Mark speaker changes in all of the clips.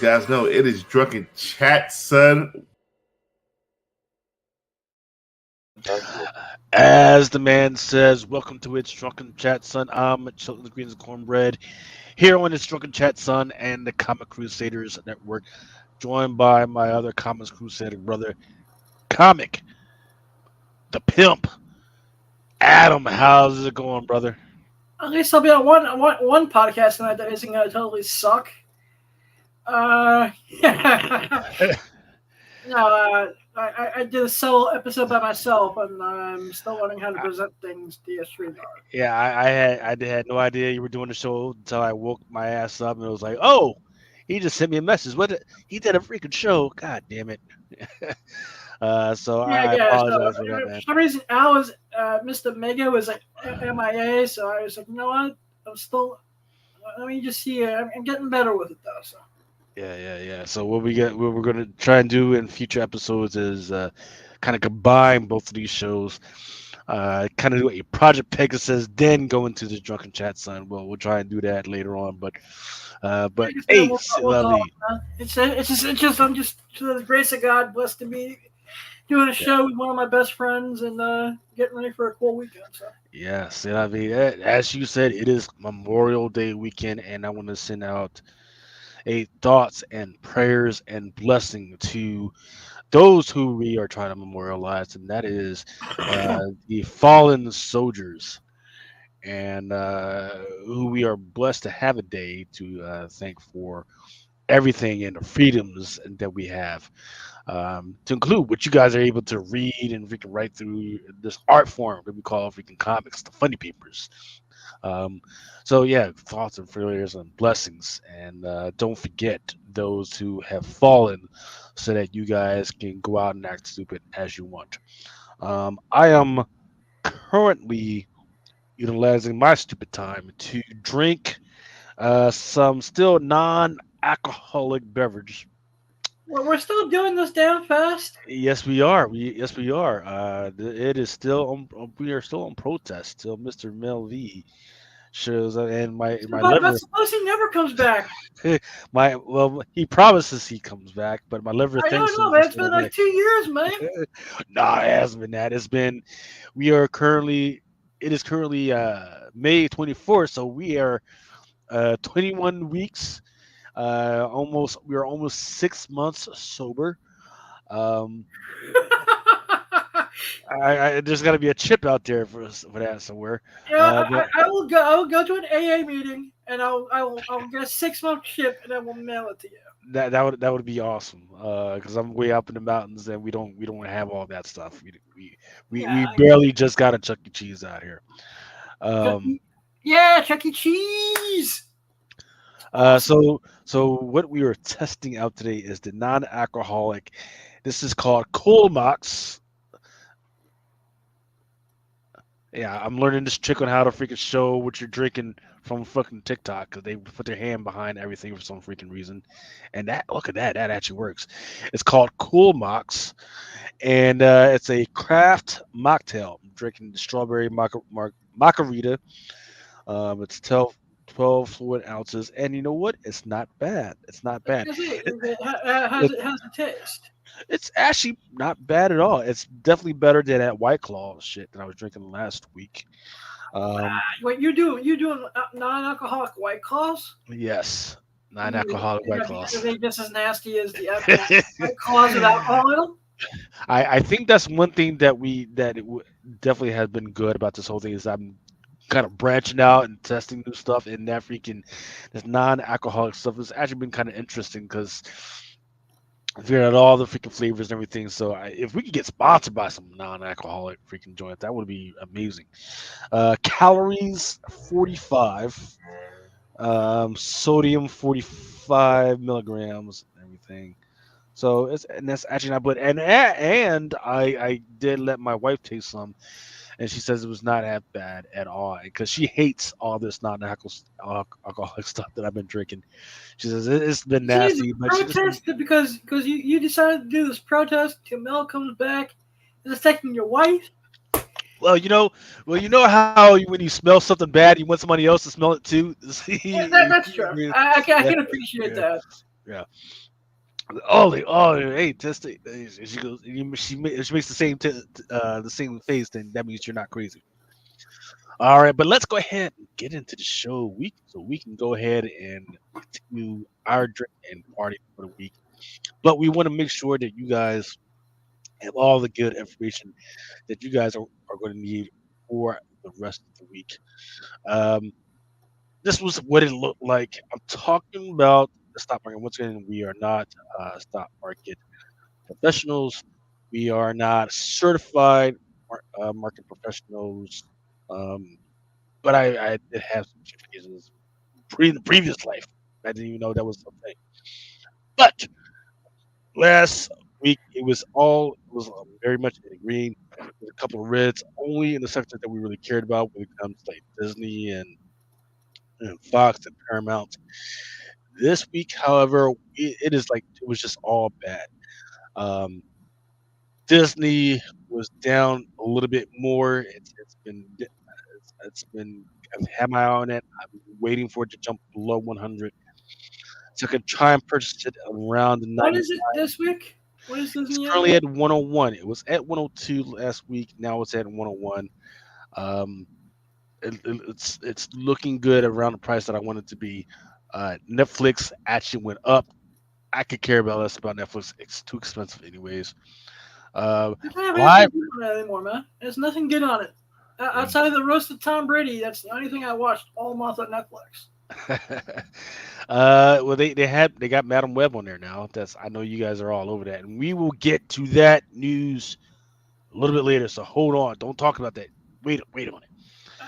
Speaker 1: guys know it is Drunken Chat, son.
Speaker 2: As the man says, welcome to its Drunken Chat, son. I'm Chilton Greens and Cornbread here on its Drunken Chat, son, and the Comic Crusaders Network, joined by my other Comics Crusader brother, Comic, the Pimp, Adam. How's it going, brother?
Speaker 3: At least I'll be on one podcast tonight that isn't going to totally suck. No, I did a solo episode by myself, and I'm still learning how to present things to your streamer.
Speaker 2: Yeah, I had no idea you were doing the show until I woke my ass up and it was like, oh, he just sent me a message. He did a freaking show. God damn it. So I apologize for that, man.
Speaker 3: For some reason, Mr. Mega was like MIA, so I was like, you know what? Let me just see. I'm getting better with it though. So.
Speaker 2: Yeah. So what we're gonna try and do in future episodes is kind of combine both of these shows. Kind of do a Project Pegasus, then go into the Drunken Chat, son. Well, we'll try and do that later on, but hey, lovely.
Speaker 3: It's just I'm just to the grace of God, blessed to be doing a show with one of my best friends and getting ready for a cool weekend. So.
Speaker 2: Yes, I mean, as you said, it is Memorial Day weekend, and I want to send out a thoughts and prayers and blessing to those who we are trying to memorialize, and that is the fallen soldiers, and who we are blessed to have a day to thank for everything and the freedoms that we have. To include what you guys are able to read and freaking write through this art form that we call freaking comics, the funny papers. So yeah, thoughts and prayers and blessings, and don't forget those who have fallen, so that you guys can go out and act stupid as you want. I am currently utilizing my stupid time to drink some still non-alcoholic beverage.
Speaker 3: Well, we're still doing this damn fast.
Speaker 2: Yes, we are. Yes, we are. It is still we are still on protest till Mr. Mel V shows up, and my liver.
Speaker 3: But suppose he never comes back.
Speaker 2: He promises he comes back, but my liver
Speaker 3: I
Speaker 2: thinks.
Speaker 3: don't know, man. It's been like 2 years, man.
Speaker 2: Nah, it hasn't been that. It is currently May 24th, so we are 21 weeks. We are almost 6 months sober. There's got to be a chip out there for that somewhere.
Speaker 3: Yeah, I will go. I will go to an AA meeting, and I'll get a 6-month chip, and I will mail it to you.
Speaker 2: That would be awesome. Because I'm way up in the mountains, and we don't have all that stuff. We barely just got a Chuck E. Cheese out here.
Speaker 3: Yeah, Chuck E. Cheese.
Speaker 2: So what we are testing out today is the non-alcoholic. This is called Colmox. Yeah, I'm learning this trick on how to freaking show what you're drinking from fucking TikTok, because they put their hand behind everything for some freaking reason. And look at that actually works. It's called Colmox, and it's a craft mocktail. I'm drinking the strawberry margarita. It's 12 fluid ounces, and you know what? It's not bad. It's not bad.
Speaker 3: How's it taste?
Speaker 2: It's actually not bad at all. It's definitely better than that White Claw shit that I was drinking last week.
Speaker 3: Wait, you're doing non-alcoholic White Claws?
Speaker 2: Yes, non-alcoholic White Claws.
Speaker 3: Are they just as nasty as the White Claws with alcohol in them?
Speaker 2: I think that's one thing that definitely has been good about this whole thing is I'm kind of branching out and testing new stuff, and that freaking this non-alcoholic stuff has actually been kind of interesting because figuring out all the freaking flavors and everything. So if we could get sponsored by some non-alcoholic freaking joint, that would be amazing. Calories 45, sodium 45 milligrams, and everything. So that's actually not bad. And I did let my wife taste some, and she says it was not that bad at all because she hates all this non-alcoholic stuff that I've been drinking. She says it's been nasty. But
Speaker 3: protest because you decided to do this protest till Mel comes back. Is it affecting your wife?
Speaker 2: Well, you know how when you smell something bad, you want somebody else to smell it too.
Speaker 3: That's true. I can appreciate that.
Speaker 2: Yeah. Oh, hey, test it. She goes. She makes the same face. Then that means you're not crazy. All right, but let's go ahead and get into the show week, so we can go ahead and continue our drink and party for the week. But we want to make sure that you guys have all the good information that you guys are going to need for the rest of the week. Um, this was what it looked like. I'm talking about the stock market. Once again, we are not stock market professionals. We are not certified market professionals. Um, but I did have some certifications in the previous life. I didn't even know that was a thing. But last week it was very much in green with a couple of reds, only in the sectors that we really cared about when it comes to like Disney and Fox and Paramount. This week, however, it is like it was just all bad. Um, Disney was down a little bit more. It's been I've had my eye on it. I'm waiting for it to jump below 100, so I can try and purchase it around the
Speaker 3: What
Speaker 2: 90.
Speaker 3: is it this week? What is
Speaker 2: It's
Speaker 3: Disney at
Speaker 2: currently
Speaker 3: now?
Speaker 2: at 101. It was at 102 last week. Now it's at 101. Um, it's looking good around the price that I want it to be. Netflix actually went up. I could care about less about Netflix. It's too expensive, anyways. Uh,
Speaker 3: I don't have
Speaker 2: live.
Speaker 3: anything good on it anymore, man. There's nothing good on it. Outside of the roast of Tom Brady, that's the only thing I watched all month on Netflix.
Speaker 2: Well, they got Madam Web on there now. That's I know you guys are all over that, and we will get to that news a little bit later. So hold on, don't talk about that. Wait on it.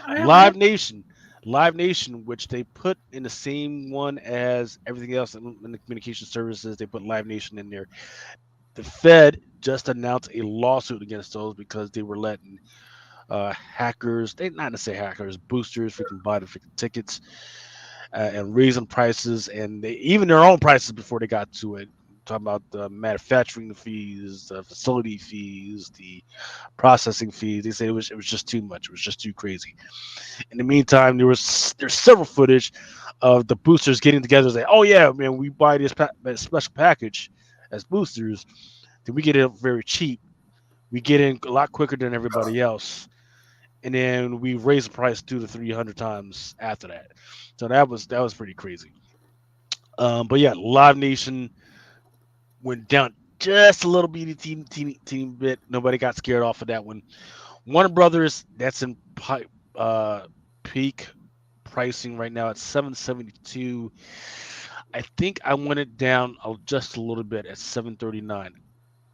Speaker 3: I
Speaker 2: Live Nation, Live Nation, which they put in the same one as everything else in the communication services. They put Live Nation in there. The Fed just announced a lawsuit against those because they were letting hackers, they not to say hackers, boosters, freaking buy the freaking tickets and raising prices, and they even their own prices before they got to it. Talking about the manufacturing fees, the facility fees, the processing fees. They said it was just too much. It was just too crazy. In the meantime, there's several footage of the boosters getting together and say, "Oh yeah, man, we buy this special package as boosters, then we get it very cheap. We get in a lot quicker than everybody else, and then we raise the price 200 to 300 times after that." So that was pretty crazy. But yeah, Live Nation went down just a little bitty teeny bit. Nobody got scared off of that one. Warner Brothers, that's in uh, peak pricing right now at 772. I think I went it down just a little bit at 739.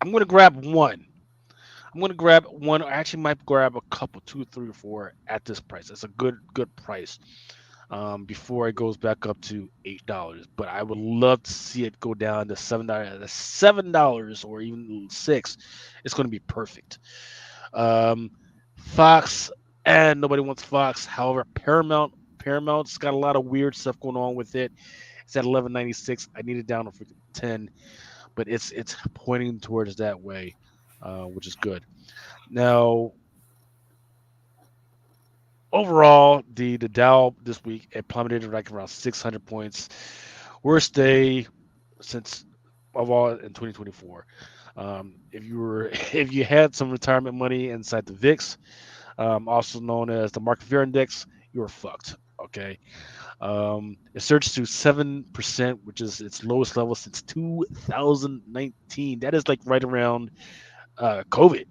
Speaker 2: I'm gonna grab one. I'm gonna grab one. I actually might grab a couple, two, three, or four at this price. That's a good price. Before it goes back up to $8. But I would love to see it go down to $7, or even six. It's going to be perfect. Um, Fox, and nobody wants Fox. However, Paramount's got a lot of weird stuff going on with it. It's at 11.96. I need it down to freaking 10, but it's pointing towards that way, which is good. Now, overall, the Dow this week it plummeted like around 600 points. Worst day since of all in 2024. If you were if you had some retirement money inside the VIX, also known as the market fear index, you were fucked. Okay. It surged to 7%, which is its lowest level since 2019. That is like right around COVID.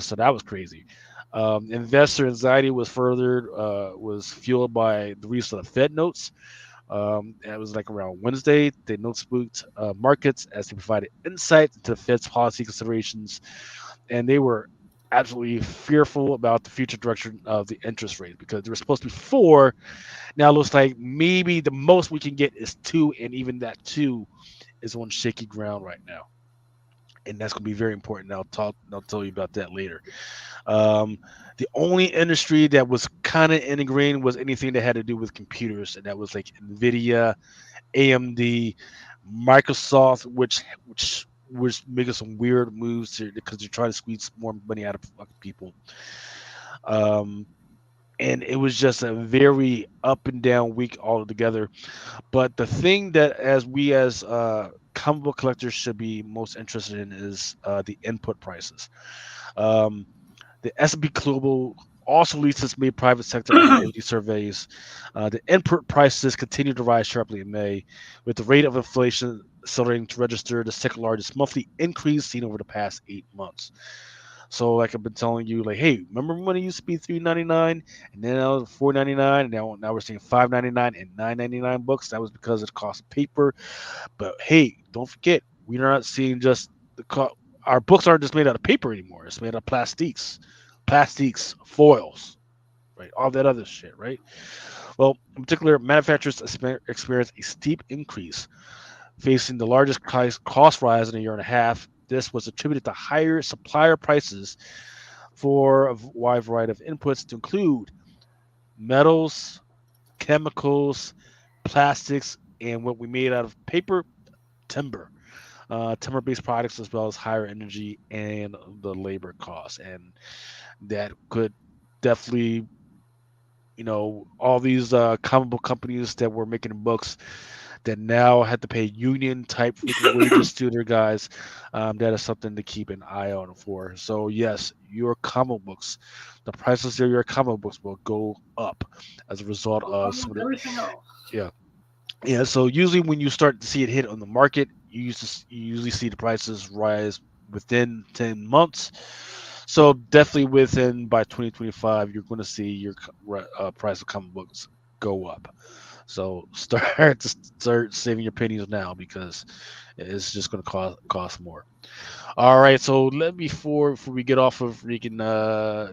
Speaker 2: So that was crazy. Investor anxiety was fueled by the release of the Fed notes. It was like around Wednesday. The notes spooked markets as they provided insight into the Fed's policy considerations, and they were absolutely fearful about the future direction of the interest rate because there was supposed to be four. Now it looks like maybe the most we can get is two, and even that two is on shaky ground right now. And that's going to be very important. I'll tell you about that later. Um, the only industry that was kind of integrating was anything that had to do with computers, and that was like Nvidia, AMD, Microsoft, which was making some weird moves because they're trying to squeeze more money out of fucking people. Um, and it was just a very up and down week altogether. But the thing that as comic book collectors should be most interested in is the input prices. Um, the S&P Global also releases May private sector activity surveys. The input prices continue to rise sharply in May, with the rate of inflation accelerating to register the second largest monthly increase seen over the past 8 months. So, like I've been telling you, like, hey, remember when it used to be $3.99, and then now $4.99, and now we're seeing $5.99 and $9.99 books. That was because of the cost of paper. But hey, don't forget, we're not seeing just our books aren't just made out of paper anymore. It's made out of plastiques, foils, right? All that other shit, right? Well, in particular, manufacturers experience a steep increase, facing the largest cost rise in a year and a half. This was attributed to higher supplier prices for a wide variety of inputs to include metals, chemicals, plastics, and what we made out of paper, timber. Timber-based products, as well as higher energy and the labor costs, and that could definitely, all these comic book companies that were making books that now had to pay union type freaking wages to their guys. That is something to keep an eye on for. So yes, your comic books, the prices of your comic books will go up as a result of some of the,
Speaker 3: everything else.
Speaker 2: yeah. Yeah, so usually when you start to see it hit on the market, you usually see the prices rise within 10 months. So definitely within by 2025, you're going to see your price of comic books go up. So start saving your pennies now because it's just going to cost more. All right, so before we get off of freaking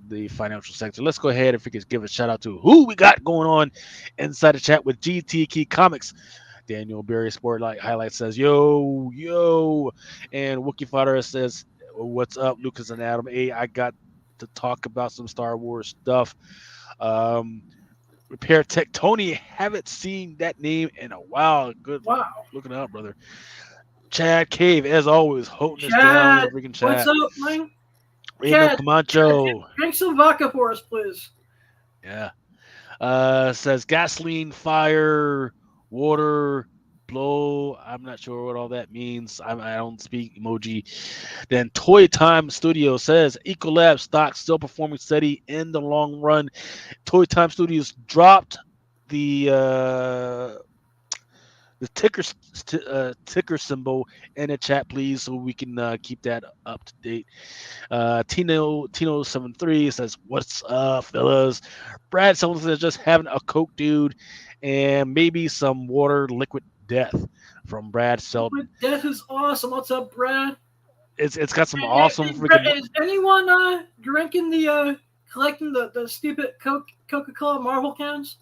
Speaker 2: the financial sector, let's go ahead and we can give a shout out to who we got going on inside the chat with GTK Comics. Daniel Berry Sportlight Highlight says, yo, yo. And Wookie Fighter says, what's up, Lucas and Adam? Hey, I got to talk about some Star Wars stuff. Repair Tech Tony, haven't seen that name in a while. Good looking up, brother. Chad Cave, as always, holding us down in the freaking chat.
Speaker 3: What's up, man?
Speaker 2: Raymond Camacho.
Speaker 3: Drink some vodka for us, please.
Speaker 2: Yeah. Says gasoline, fire, water, blow. I'm not sure what all that means. I don't speak emoji. Then Toy Time Studio says Ecolab stock still performing steady in the long run. Toy Time Studios dropped the ticker symbol in the chat, please, so we can keep that up to date. Tino73 says, "What's up, fellas?" Brad someone says, "Just having a Coke, dude, and maybe some water, liquid death." From Brad Selden.
Speaker 3: Liquid death is awesome. What's up, Brad?
Speaker 2: It's got some awesome freaking.
Speaker 3: Is anyone drinking collecting the stupid Coca-Cola Marvel cans?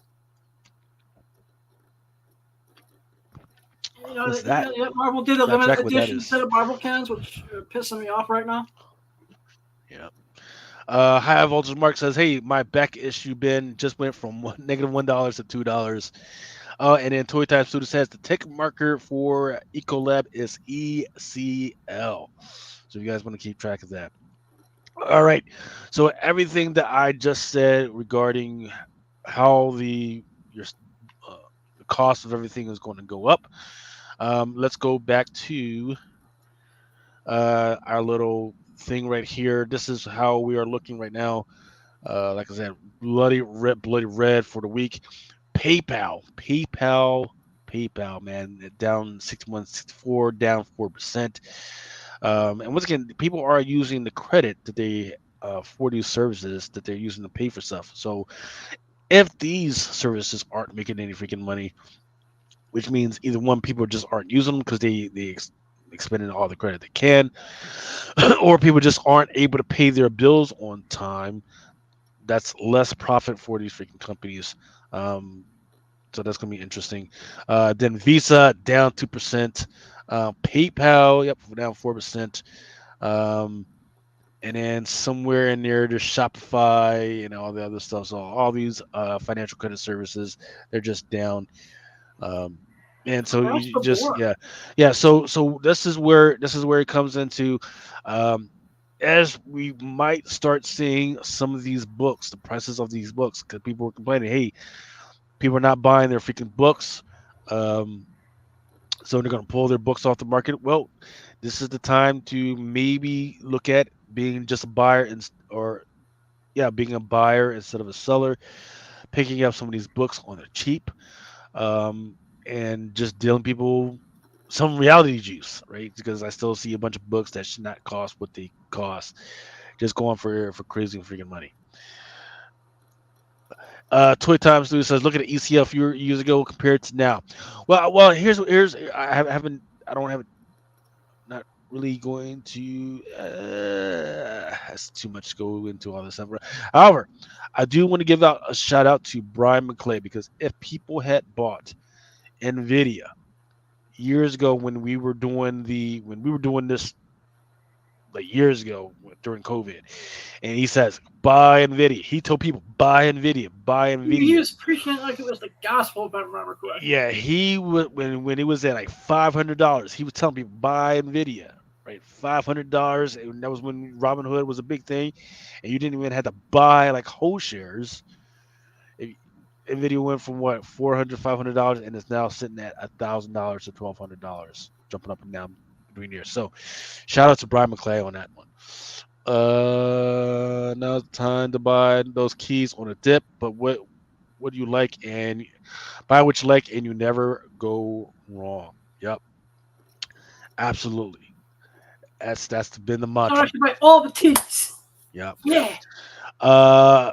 Speaker 2: What's that?
Speaker 3: Marvel did a limited edition set of Marvel cans, which are pissing me off right now.
Speaker 2: Yeah. High Voltage Mark says, "Hey, my back issue bin just went from -$1 to $2." And then Toy Time Studio says the tick marker for Ecolab is ECL. So you guys want to keep track of that. All right. So everything that I just said regarding how the cost of everything is going to go up. Let's go back to our little thing right here. This is how we are looking right now. Like I said, bloody red for the week. PayPal, man, down 61.64, down 4%. And once again, people are using the credit that they for these services that they're using to pay for stuff. So if these services aren't making any freaking money, which means either one, people just aren't using them because they expending all the credit they can, or people just aren't able to pay their bills on time. That's less profit for these freaking companies. So that's going to be interesting. Then Visa down 2%. PayPal, yep, down 4%. And then somewhere in there, there's Shopify and all the other stuff. So all these financial credit services, they're just down. And so you just yeah. So this is where it comes into. as we might start seeing some of these books, the prices of these books, because people were complaining, hey, people are not buying their freaking books. Um, so they're going to pull their books off the market. Well, this is the time to maybe look at being just a buyer or yeah, being a buyer instead of a seller, picking up some of these books on the cheap, um, and just dealing people some reality juice, right? Because I still see a bunch of books that should not cost what they cost, just going for crazy freaking money. Toy Time Studio says, look at the ECL a few years ago compared to now. Well, here's haven't I don't have not really going to. That's too much to go into all this stuff. However, I do want to give out a shout out to Brian McClay because if people had bought Nvidia years ago when we were doing this like years ago during COVID, and he says buy Nvidia. He told people buy
Speaker 3: He
Speaker 2: Nvidia.
Speaker 3: was preaching it like it was the gospel, if I remember correctly.
Speaker 2: Yeah, he would when it was at like $500, he was telling people buy Nvidia, right? $500, and that was when Robinhood was a big thing, and you didn't even have to buy like whole shares. It- Nvidia went from what $400, $500, and it's now sitting at $1,000 to $1,200, jumping up and down between years. So, shout out to Brian McClay on that one. Now it's time to buy those keys on a dip. But what do you like and buy what you like and you never go wrong. Yep, absolutely. That's been the
Speaker 3: So I
Speaker 2: mantra.
Speaker 3: should buy all the teas.
Speaker 2: Yep.
Speaker 3: Yeah.
Speaker 2: Uh,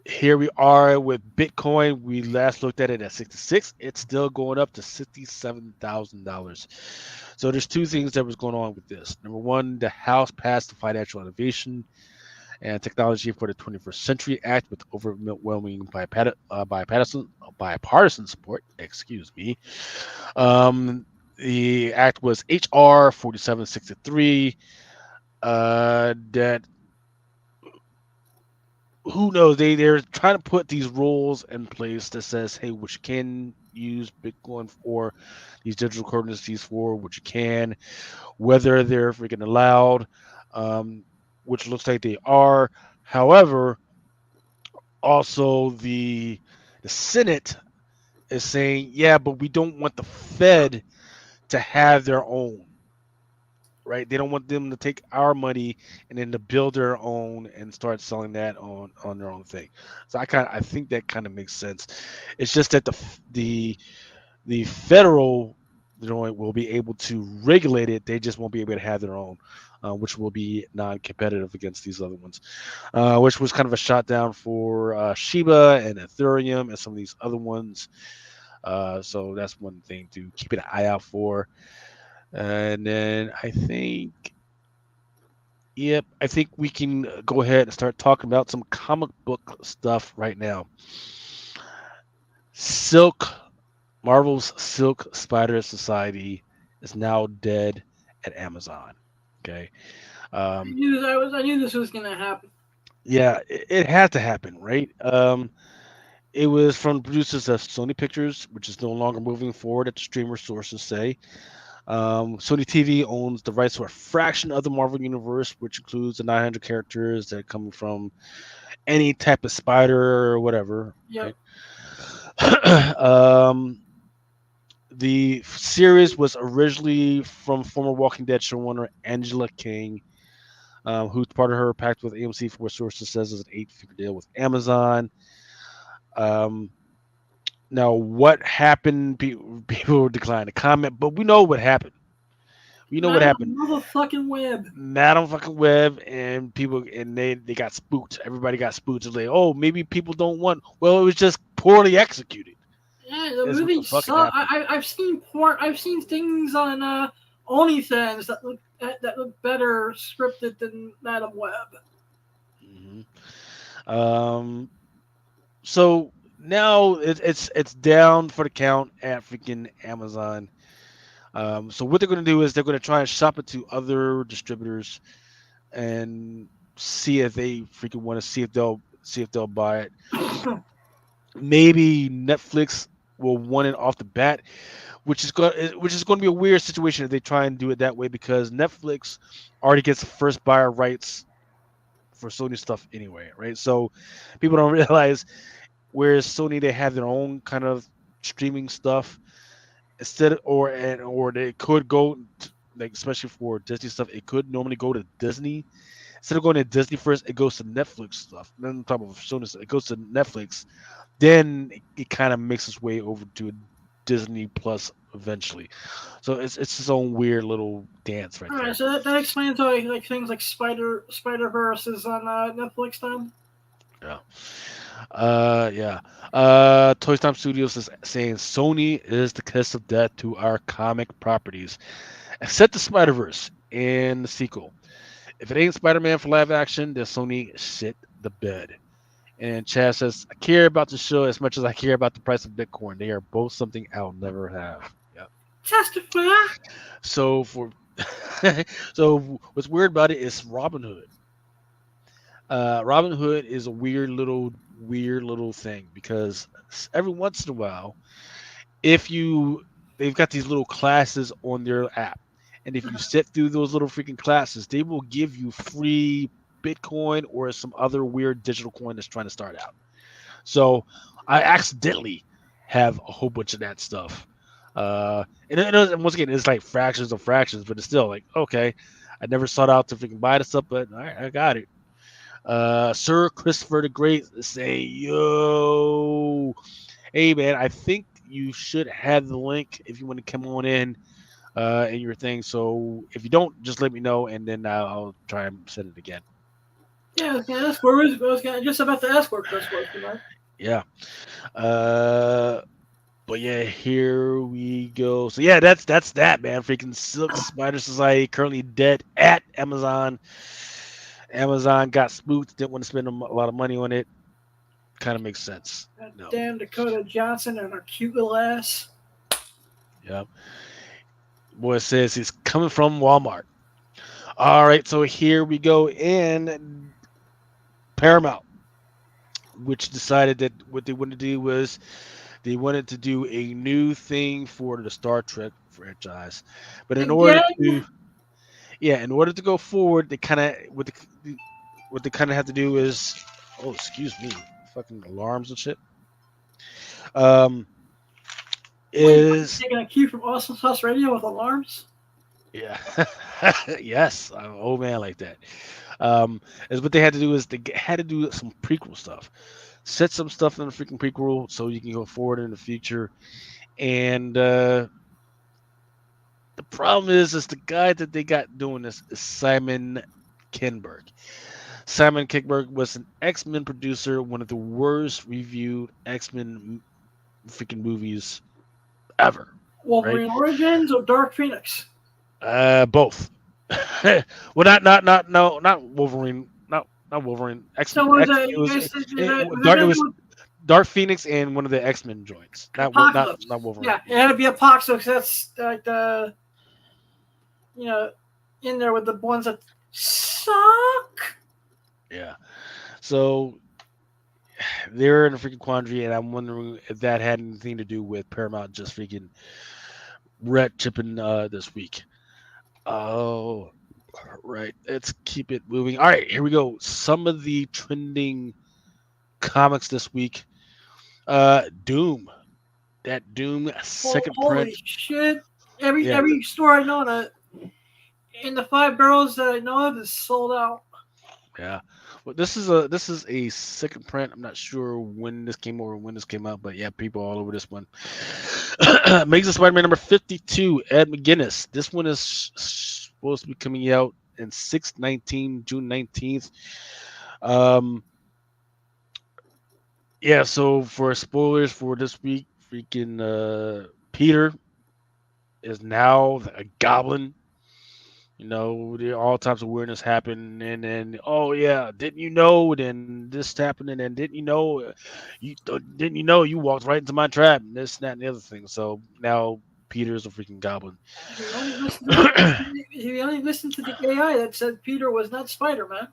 Speaker 2: Here we are with Bitcoin. We last looked at it at 66. It's still going up to $67,000. So there's two things that was going on with this. Number one, the House passed the Financial Innovation and Technology for the 21st Century Act with overwhelming bipartisan support. Excuse me. The act was HR 4763. That who knows? They're trying to put these rules in place that says, hey, what you can use Bitcoin for, these digital currencies for, what you can, whether they're freaking allowed, um, which looks like they are. However, also the Senate is saying, yeah, but we don't want the Fed to have their own, right? They don't want them to take our money and then to build their own and start selling that on their own thing. So I think that kind of makes sense. It's just that the federal joint will be able to regulate it. They just won't be able to have their own, which will be non-competitive against these other ones, which was kind of a shot down for Shiba and Ethereum and some of these other ones. So that's one thing to keep an eye out for. And then I think we can go ahead and start talking about some comic book stuff right now. Silk, Marvel's Silk Spider Society is now dead at Amazon. Okay. Um,
Speaker 3: I knew this was gonna happen.
Speaker 2: yeah, it had to happen, right? It was from the producers of Sony Pictures, which is no longer moving forward, at the streamer sources say. Sony TV owns the rights to a fraction of the Marvel Universe, which includes the 900 characters that come from any type of spider or whatever.
Speaker 3: Yep.
Speaker 2: Right? The series was originally from former Walking Dead showrunner Angela King, who's part of her pact with AMC, for sources says is an 8-figure deal with Amazon. Um, Now, what happened? People declined to comment, but we know what happened. We know what
Speaker 3: Madam
Speaker 2: happened.
Speaker 3: motherfucking Web.
Speaker 2: Madam fucking Web and people, and they got spooked. Everybody got spooked. It's like, oh, maybe people don't want. Well, it was just poorly executed.
Speaker 3: Yeah, the
Speaker 2: Is what
Speaker 3: movie
Speaker 2: the fucking
Speaker 3: sucked.
Speaker 2: happened.
Speaker 3: I've seen porn. I've seen things on OnlyFans that look better scripted than Madam Web.
Speaker 2: Hmm. Um. So now it's down for the count at freaking Amazon. So what they're going to do is they're going to try and shop it to other distributors and see if they freaking want to see if they'll buy it. Maybe Netflix will want it off the bat, which is going to be a weird situation if they try and do it that way because Netflix already gets the first buyer rights for Sony stuff anyway, right? So people don't realize whereas Sony they have their own kind of streaming stuff instead or they could go like especially for Disney stuff, it could normally go to Disney. Instead of going to Disney first, it goes to Netflix stuff. Then on top of Sony stuff, it goes to Netflix. Then it kind of makes its way over to Disney Plus eventually. So it's its own weird little dance right
Speaker 3: All
Speaker 2: there.
Speaker 3: right, so that explains why like things like Spider-Verse is on Netflix then.
Speaker 2: Yeah. Yeah. Toy Time Studios is saying Sony is the kiss of death to our comic properties, except the Spider Verse and the sequel. If it ain't Spider Man for live action, then Sony shit the bed. And Chad says, I care about the show as much as I care about the price of Bitcoin. They are both something I'll never have. Yeah.
Speaker 3: Testify.
Speaker 2: So for so what's weird about it is Robin Hood. Robin Hood is a weird little thing because every once in a while, if you they've got these little classes on their app, and if you sit through those little freaking classes, they will give you free Bitcoin or some other weird digital coin that's trying to start out. So I accidentally have a whole bunch of that stuff. And once again, it's like fractions of fractions, but it's still like, okay, I never sought out to freaking buy this stuff, but all right, I got it. Sir Christopher the Great is saying, yo, hey man, I think you should have the link if you want to come on in your thing. So if you don't, just let me know, and then I'll try and send it again.
Speaker 3: Yeah, I was gonna ask where was just about to ask where Chris was tonight.
Speaker 2: Yeah. But yeah, here we go. So yeah, that's that, man. Freaking Silk Spider Society currently dead at Amazon. Amazon got spooked, didn't want to spend a lot of money on it. Kind of makes sense.
Speaker 3: That
Speaker 2: No.
Speaker 3: damn Dakota Johnson and her cute little ass.
Speaker 2: Yeah. Boy says he's coming from Walmart. All right, so here we go. And Paramount, which decided that what they wanted to do was they wanted to do a new thing for the Star Trek franchise. But in order to go forward, they kind of what they kind of have to do is, oh, excuse me, fucking alarms and shit. Is
Speaker 3: taking a cue from Awesome Sauce Radio with alarms?
Speaker 2: Yeah. Yes, I'm an old man like that. Is what they had to do is they had to do some prequel stuff, set some stuff in the freaking prequel so you can go forward in the future. And the problem is the guy that they got doing this is Simon Kinberg. Simon Kinberg was an X-Men producer, one of the worst reviewed X-Men freaking movies ever.
Speaker 3: Wolverine Origins or Dark Phoenix?
Speaker 2: Both. Well, not Wolverine, not Wolverine.
Speaker 3: So was
Speaker 2: it was Dark Phoenix and one of the X-Men joints, not Wolverine.
Speaker 3: Yeah, it had to be Apocalypse. That's like the in there with the ones that suck.
Speaker 2: Yeah. So they're in a freaking quandary, and I'm wondering if that had anything to do with Paramount just freaking red chipping this week. Oh, right. Let's keep it moving. All right, here we go. Some of the trending comics this week. Doom. That Doom second
Speaker 3: Holy
Speaker 2: print.
Speaker 3: shit! Every store I know in the 5 barrels that I know of is sold out.
Speaker 2: Yeah. Well, this is a second print. I'm not sure when this came out, but yeah, people all over this one. Amazing Spider-Man number 52, Ed McGuinness. This one is supposed to be coming out in June 19th. Yeah, so for spoilers for this week, freaking Peter is now a goblin. There all types of weirdness happen, and then didn't you know? Then this happened, and then didn't you know? You walked right into my trap, and this, that, and the other thing. So now Peter's a freaking goblin.
Speaker 3: If you only listened to the AI that said Peter was not Spider-Man,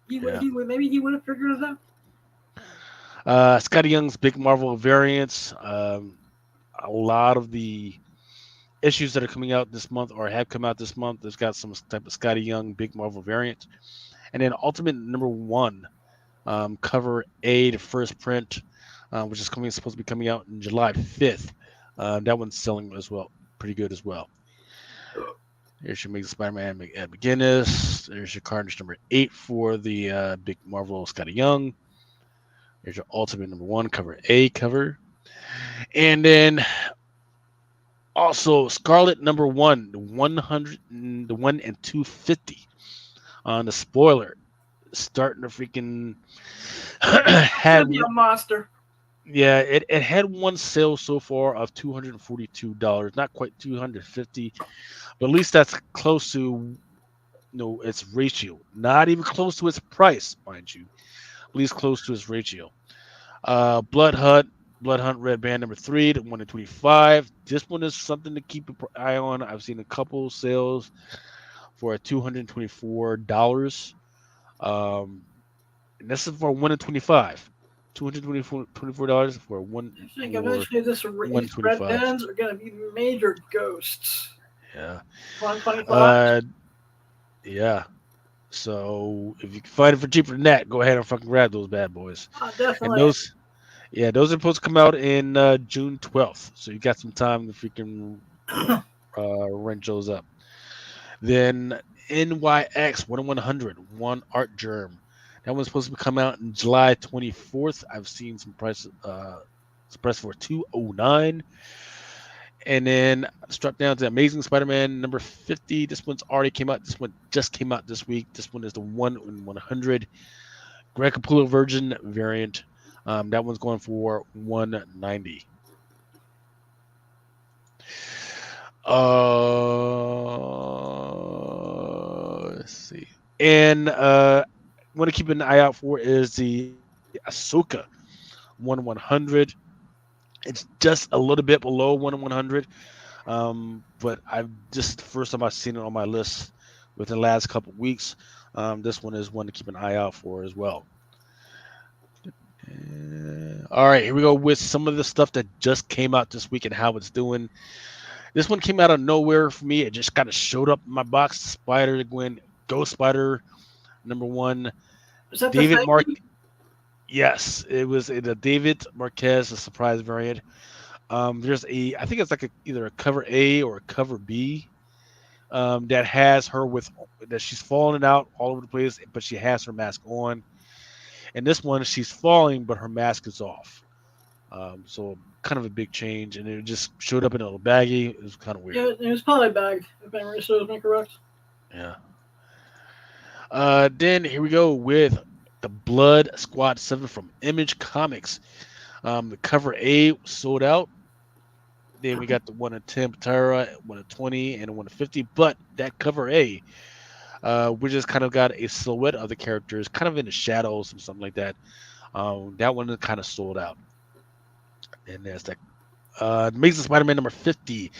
Speaker 3: maybe he would have figured it
Speaker 2: out. Scotty Young's big Marvel variants. A lot of the issues that are coming out this month or have come out this month, there's got some type of Scotty Young big Marvel variant. And then Ultimate number 1, cover A, the first print, which is supposed to be coming out in July 5th. That one's selling as well, pretty good as well. There's your Amazing Spider-Man at McGinnis. There's your Carnage number 8 for the big Marvel Scotty Young. There's your Ultimate number 1 cover A cover. And then also Scarlet number 1, the 100, the 1 and 250 on the spoiler, starting to freaking
Speaker 3: Should be a monster.
Speaker 2: Yeah, it had one sale so far of $242, not quite $250, but at least that's close to its ratio. Not even close to its price, mind you. At least close to its ratio. Blood Hunt Red Band number 3, the 1 in 25. This one is something to keep an eye on. I've seen a couple sales for $224. And this is for 1 in 25. $224 for one.
Speaker 3: I think eventually these red bands are going to be major ghosts.
Speaker 2: Yeah.
Speaker 3: 125.
Speaker 2: Yeah. So if you can find it for cheaper than that, go ahead and fucking grab those bad boys.
Speaker 3: Definitely.
Speaker 2: And those are supposed to come out in June 12th. So you got some time to freaking wrench those up. Then NYX 1/100 One Art Germ. That one's supposed to come out in July 24th. I've seen some prices priced for $209. And then struck down to Amazing Spider-Man number 50. This one's already came out. This one just came out this week. This one is the 1 in 100 Greg Capullo Virgin variant. That one's going for $190. Let's see. And want to keep an eye out for is the Ahsoka 1/100. It's just a little bit below 1/100, but the first time I've seen it on my list within the last couple of weeks. This one is one to keep an eye out for as well. All right, here we go with some of the stuff that just came out this week and how it's doing. This one came out of nowhere for me. It just kind of showed up in my box. Spider-Gwen, Ghost Spider, number 1.
Speaker 3: Is that
Speaker 2: David Mark? Yes, it was the David Marquez, a surprise variant. There's I think it's like either a cover A or a cover B, that has her that she's falling out all over the place, but she has her mask on. And this one, she's falling, but her mask is off. So kind of a big change, and it just showed up in a little baggie. It was kind of weird.
Speaker 3: Yeah, it was probably bagged, if memory serves me correct.
Speaker 2: Yeah. Then here we go with the Blood Squad 7 from Image Comics. The cover A sold out. Then we got the 1 in 10 Patara, 1 in 20, and 1 in 50. But that cover A, we just kind of got a silhouette of the characters, kind of in the shadows and something like that. That one kind of sold out. And there's that Amazing Spider-Man number 50,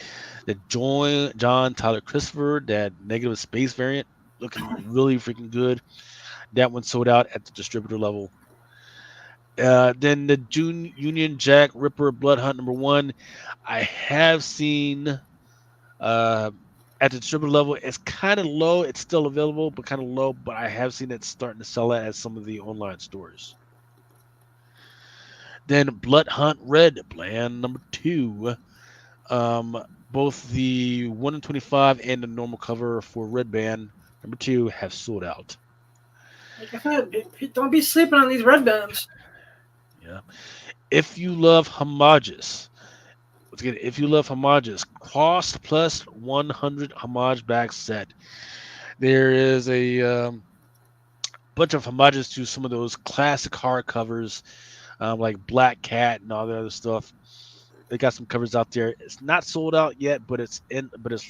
Speaker 2: the John Tyler Christopher, that negative space variant, looking really freaking good. That one sold out at the distributor level. Then the Union Jack Ripper Blood Hunt number 1, I have seen at the distributor level. It's kind of low. It's still available, but kind of low. But I have seen it starting to sell it at some of the online stores. Then Blood Hunt Red Bland number 2. Both the 1 in 25 and the normal cover for Red Band number 2 have sold out.
Speaker 3: Like I said, don't be sleeping on these red bands.
Speaker 2: Yeah. If you love homages, cost plus 100 homage back set. There is a bunch of homages to some of those classic hardcovers, like Black Cat and all the other stuff. They got some covers out there. It's not sold out yet, but it's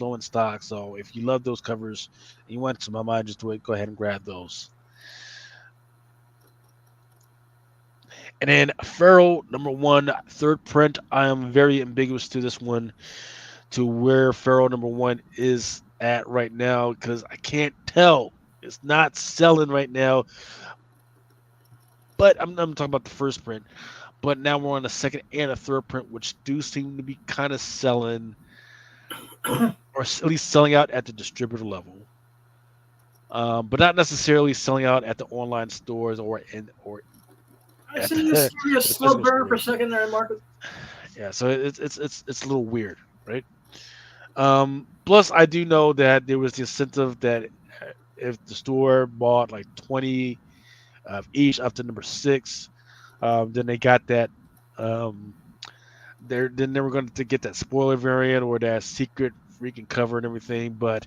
Speaker 2: low in stock. So if you love those covers and you want some homages to it, go ahead and grab those. And then Feral number 1, third print. I am very ambiguous to this one, to where Feral number 1 is at right now, because I can't tell. It's not selling right now. But I'm talking about the first print. But now we're on the second and the third print, which do seem to be kind of selling, or at least selling out at the distributor level. but not necessarily selling out at the online stores or
Speaker 3: I
Speaker 2: at
Speaker 3: see this
Speaker 2: the,
Speaker 3: give me a
Speaker 2: at the
Speaker 3: slow
Speaker 2: physical
Speaker 3: burn for
Speaker 2: stores.
Speaker 3: secondary market.
Speaker 2: Yeah, so it's a little weird, right? Plus, I do know that there was the incentive that if the store bought like 20 of each up to number six, then they got that. Um, then they were going to get that spoiler variant or that secret freaking cover and everything. But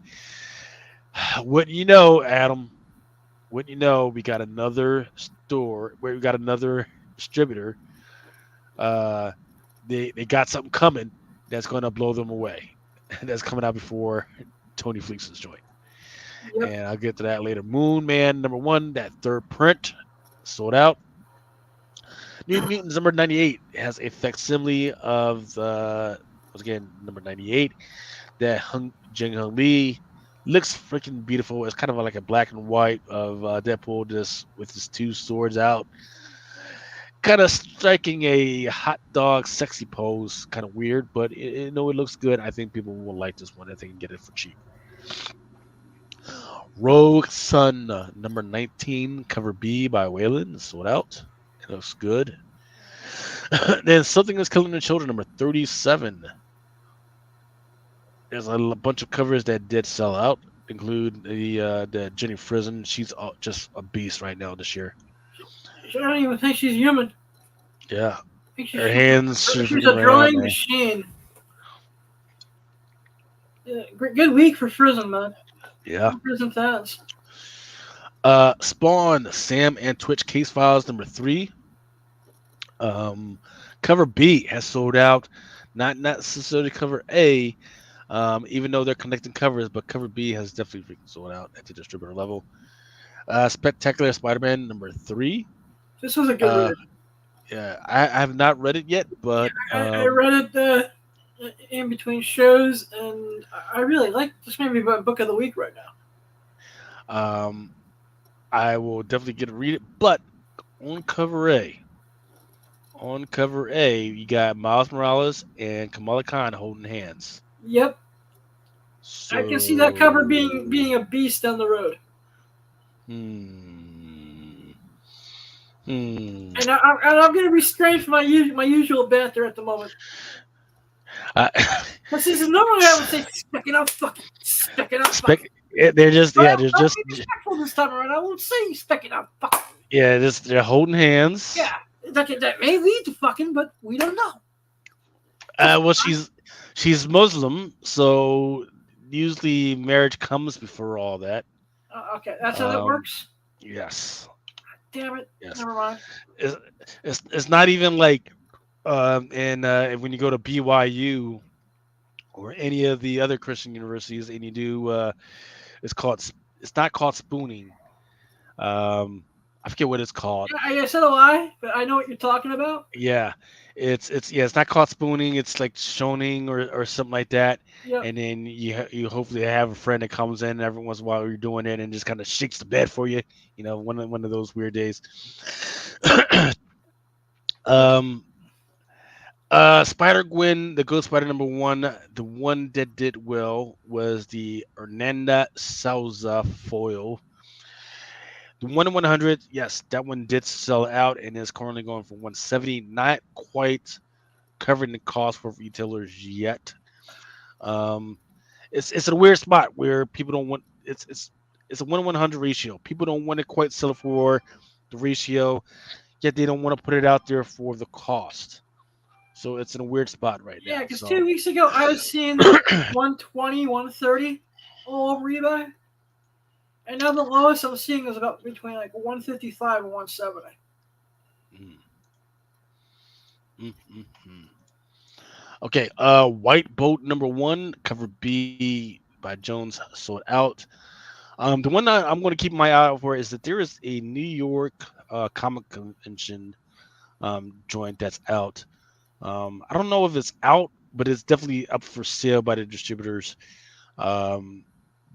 Speaker 2: wouldn't you know, Adam? Wouldn't you know? We got another store where we got another distributor. Uh, they got something coming that's going to blow them away. That's coming out before Tony Fleeks's joint,
Speaker 3: Yep.
Speaker 2: and I'll get to that later. Moon Man number one, that third print sold out. New Mutants number 98 has a facsimile of the once again number 98 that Jing Hung Lee looks freaking beautiful. It's kind of like a black and white of Deadpool just with his two swords out, kind of striking a hot dog sexy pose. Kind of weird, but it looks good. I think people will like this one if they can get it for cheap. Rogue Sun number 19 cover B by Wayland sold out. It looks good. Then Something is Killing the Children number 37. There's a bunch of covers that did sell out, include the Jenny Frizen. She's just a beast right now this year.
Speaker 3: I don't even think she's human.
Speaker 2: Yeah,
Speaker 3: I think
Speaker 2: her hands
Speaker 3: she's
Speaker 2: freaking
Speaker 3: a
Speaker 2: ran out,
Speaker 3: drawing
Speaker 2: man.
Speaker 3: machine. Yeah, good week for Frism, man.
Speaker 2: Yeah.
Speaker 3: Frism fans.
Speaker 2: Spawn, Sam and Twitch Case Files number 3. Cover B has sold out. Not necessarily cover A, even though they're connecting covers, but cover B has definitely freaking sold out at the distributor level. Spectacular Spider-Man number 3.
Speaker 3: This was a good read.
Speaker 2: Yeah, I have not read it yet, but
Speaker 3: I read it in between shows, and I really like this. Maybe my book of the week right now.
Speaker 2: I will definitely get to read it. But on cover A, you got Miles Morales and Kamala Khan holding hands.
Speaker 3: Yep,
Speaker 2: So,
Speaker 3: I can see that cover being a beast down the road. And I'm going to restrain from my usual banter at the moment. This is normally I would say specking up, fucking specking up.
Speaker 2: They're just
Speaker 3: there's just respectful this time around. I won't say specking up. Fuck.
Speaker 2: Yeah, they're holding hands.
Speaker 3: Yeah, that may lead to fucking, but we don't know.
Speaker 2: Well, she's Muslim, so usually marriage comes before all that.
Speaker 3: Okay, that's how that works.
Speaker 2: Yes.
Speaker 3: Damn it.
Speaker 2: Yes.
Speaker 3: Never mind.
Speaker 2: It's not even like when you go to BYU or any of the other Christian universities and you do it's not called spooning. I forget what it's called.
Speaker 3: Yeah, I said a lie, but I know what you're talking about.
Speaker 2: Yeah. It's not called spooning, it's like shoning or something like that.
Speaker 3: Yep.
Speaker 2: And then you hopefully have a friend that comes in every once in a while you're doing it and just kind of shakes the bed for you, one of those weird days. Spider-Gwen, the Ghost Spider number 1, the one that did well was the Hernanda Souza foil. The 1 in 100, yes, that one did sell out and is currently going for 170. Not quite covering the cost for retailers yet. It's a weird spot where people don't want it's a 1 in 100 ratio. People don't want to quite sell it for the ratio, yet they don't want to put it out there for the cost. So it's in a weird spot right now.
Speaker 3: Yeah, because 2 weeks ago I was seeing 120, 130 all over eBay. And now the lowest I'm seeing is about between like 155 and 170.
Speaker 2: Okay, White Boat number 1, cover B by Jones, sold out. The one that I'm going to keep my eye out for is that there is a New York comic convention joint that's out. I don't know if it's out, but it's definitely up for sale by the distributors.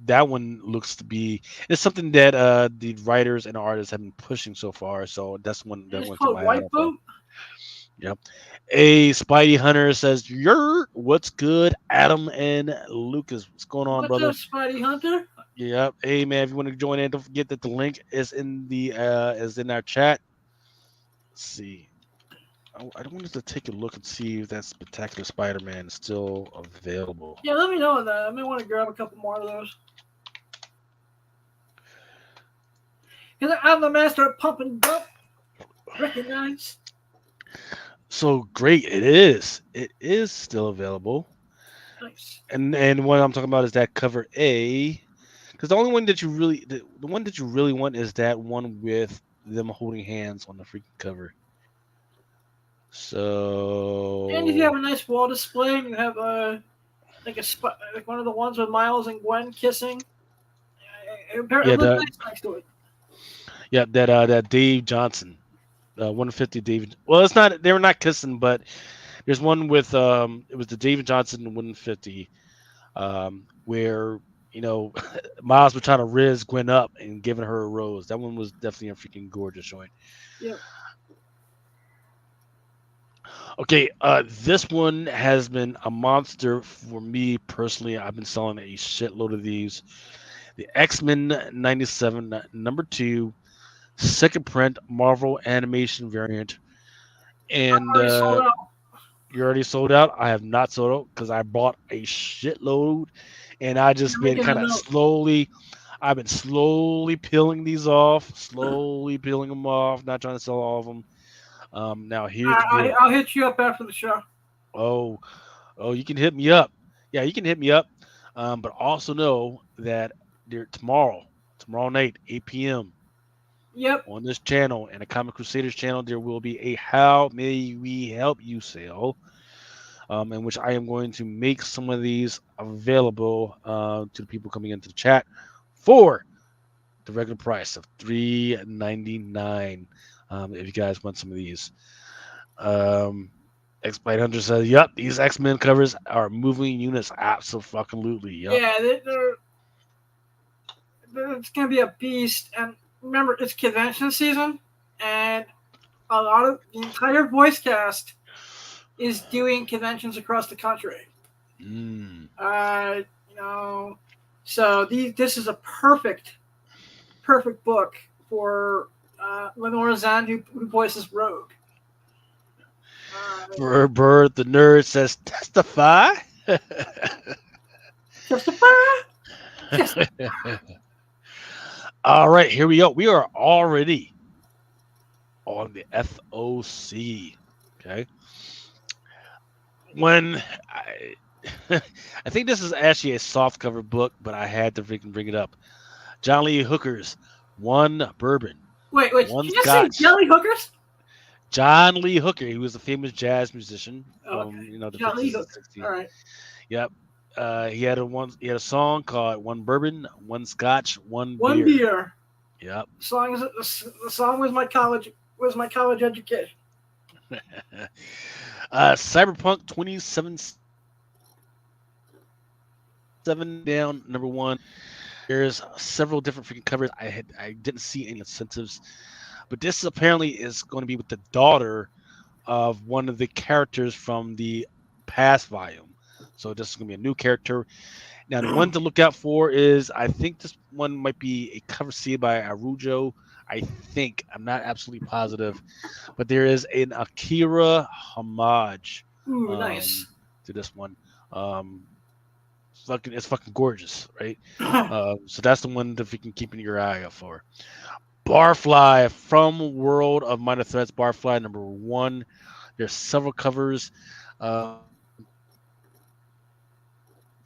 Speaker 2: That one looks to be it's something that the writers and artists have been pushing so far. So that's one that
Speaker 3: it's called White Boat.
Speaker 2: Yep. A Spidey Hunter says, "What's good, Adam and Lucas? What's going on, brother?"
Speaker 3: What's up, Spidey Hunter?
Speaker 2: Yep. Hey man, if you want to join in, don't forget that the link is in our chat. Let's see. I wanted to take a look and see if that Spectacular Spider-Man is still available.
Speaker 3: Yeah, let me know that. I may want to grab a couple more of those. Because I'm the master of pump and dump. Recognize.
Speaker 2: So great, it is. It is still available.
Speaker 3: Nice.
Speaker 2: And what I'm talking about is that cover A, because the only one that the one that you really want is that one with them holding hands on the freaking cover.
Speaker 3: And if you have
Speaker 2: So
Speaker 3: a nice wall display and you have like one of the ones with Miles and Gwen kissing, it
Speaker 2: yeah,
Speaker 3: looks nice next to it.
Speaker 2: yeah, that Dave Johnson, 150 David. Well, it's not. They were not kissing, but there's one with it was the David Johnson 150, where Miles was trying to riz Gwen up and giving her a rose. That one was definitely a freaking gorgeous joint.
Speaker 3: Yep.
Speaker 2: Okay, this one has been a monster for me personally. I've been selling a shitload of these. The X-Men 97 #2 second print Marvel animation variant, and
Speaker 3: Already sold out.
Speaker 2: you already sold out. I have not sold out because I bought a shitload, and I just
Speaker 3: You're
Speaker 2: been
Speaker 3: making a
Speaker 2: kind of
Speaker 3: note.
Speaker 2: slowly. I've been slowly peeling these off, slowly peeling them off, not trying to sell all of them. Now here's the deal.
Speaker 3: I'll hit you up after the show.
Speaker 2: Oh, oh, you can hit me up. Yeah, you can hit me up. But also know that tomorrow night, 8 p.m.
Speaker 3: Yep.
Speaker 2: on this channel and the Comic Crusaders channel, there will be a How May We Help You sale, in which I am going to make some of these available to the people coming into the chat for the regular price of $3.99. If you guys want some of these. X Blade Hunter says, "Yep, these X Men covers are moving units. Absolutely, yep."
Speaker 3: Yeah, it's gonna be a beast. And remember, it's convention season, and a lot of the entire voice cast is doing conventions across the country.
Speaker 2: Mm.
Speaker 3: You know, so this is a perfect book for Lenora Zan, who voices Rogue.
Speaker 2: Bird the nerd says, "Testify."
Speaker 3: Testify.
Speaker 2: All right, here we go. We are already on the FOC. Okay. When I think this is actually a soft cover book, but I had to freaking bring it up. John Lee Hooker's One Bourbon.
Speaker 3: Wait,
Speaker 2: One
Speaker 3: did you
Speaker 2: Scotch.
Speaker 3: say Jelly Hookers?
Speaker 2: John Lee Hooker. He was a famous jazz musician from
Speaker 3: Okay.
Speaker 2: the
Speaker 3: John Lee
Speaker 2: 50s and
Speaker 3: Hooker.
Speaker 2: 60s.
Speaker 3: All right.
Speaker 2: Yep. He had a song called One Bourbon, One Scotch, One
Speaker 3: One
Speaker 2: Beer.
Speaker 3: beer.
Speaker 2: Yep.
Speaker 3: The song was my college education.
Speaker 2: Cyberpunk 2077 down #1. There's several different freaking covers. I didn't see any incentives, but this apparently is going to be with the daughter of one of the characters from the past volume. So this is going to be a new character. Now, the one to look out for is, I think this one might be a cover C by Arujo. I think. I'm not absolutely positive. But there is an Akira homage
Speaker 3: Ooh, nice.
Speaker 2: to this one. It's fucking gorgeous, right? So that's the one that you can keep your eye out for. Barfly from World of Minor Threats. Barfly #1. There's several covers to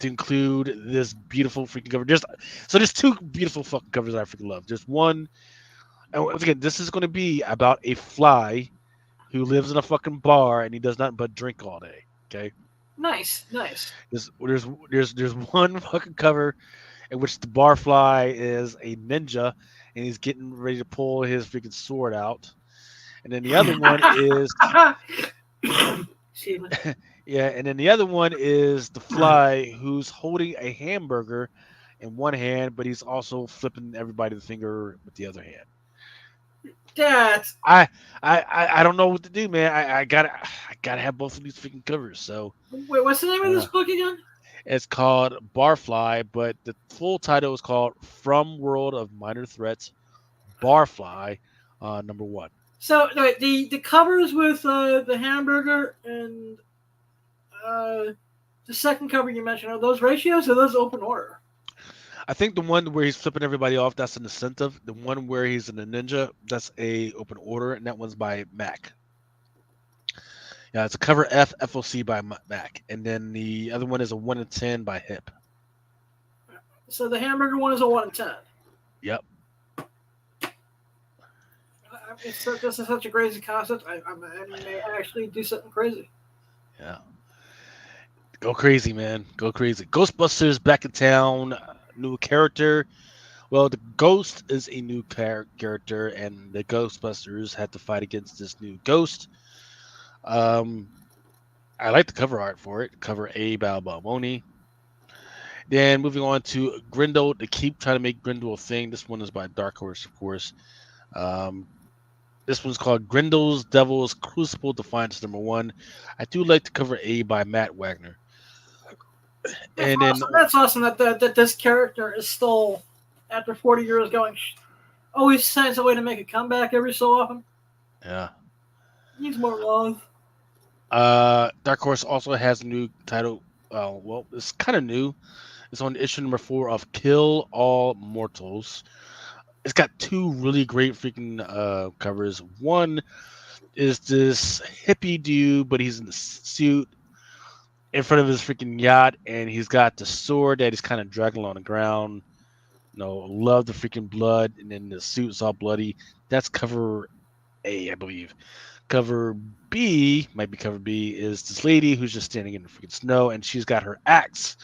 Speaker 2: include this beautiful freaking cover. There's two beautiful fucking covers that I freaking love. There's one, and once again, this is going to be about a fly who lives in a fucking bar and he does nothing but drink all day. Okay.
Speaker 3: Nice.
Speaker 2: There's one fucking cover in which the barfly is a ninja and he's getting ready to pull his freaking sword out, and then the other one is yeah, and then the other one is the fly who's holding a hamburger in one hand, but he's also flipping everybody the finger with the other hand. I don't know what to do, man. I gotta have both of these freaking covers. So
Speaker 3: wait, what's the name of this book again?
Speaker 2: It's called Barfly, but the full title is called From World of Minor Threats, Barfly, number one.
Speaker 3: So wait, the covers with the hamburger and uh, the second cover you mentioned, are those ratios or are those open order?
Speaker 2: I think the one where he's flipping everybody off, that's an incentive. The one where he's in a ninja, that's a open order, and that one's by Mac. Yeah, it's a cover F FOC by Mac, and then the other one is a 1 in 10 by Hip.
Speaker 3: So the hamburger one is a 1 in 10.
Speaker 2: Yep.
Speaker 3: This is such a crazy concept. I may actually do something crazy.
Speaker 2: Yeah. Go crazy, man. Go crazy. Ghostbusters back in town. New character. Well, the Ghost is a new character, and the Ghostbusters had to fight against this new ghost. I like the cover art for it. Cover A by Balboni. Then moving on to Grindel. They keep trying to make Grindel a thing. This one is by Dark Horse, of course. This one's called Grindel's Devil's Crucible Defiance number 1. I do like the cover A by Matt Wagner.
Speaker 3: That's awesome that this character is still, after 40 years, always finds a way to make a comeback every so often.
Speaker 2: Yeah.
Speaker 3: Needs more love.
Speaker 2: Dark Horse also has a new title. Well, it's kind of new. It's on issue number 4 of Kill All Mortals. It's got 2 really great freaking covers. One is this hippie dude, but he's in the suit in front of his freaking yacht, and he's got the sword that he's kind of dragging on the ground. Love the freaking blood, and then the suit's all bloody. That's cover A, I believe. Cover B, might be cover B, is this lady who's just standing in the freaking snow, and she's got her axe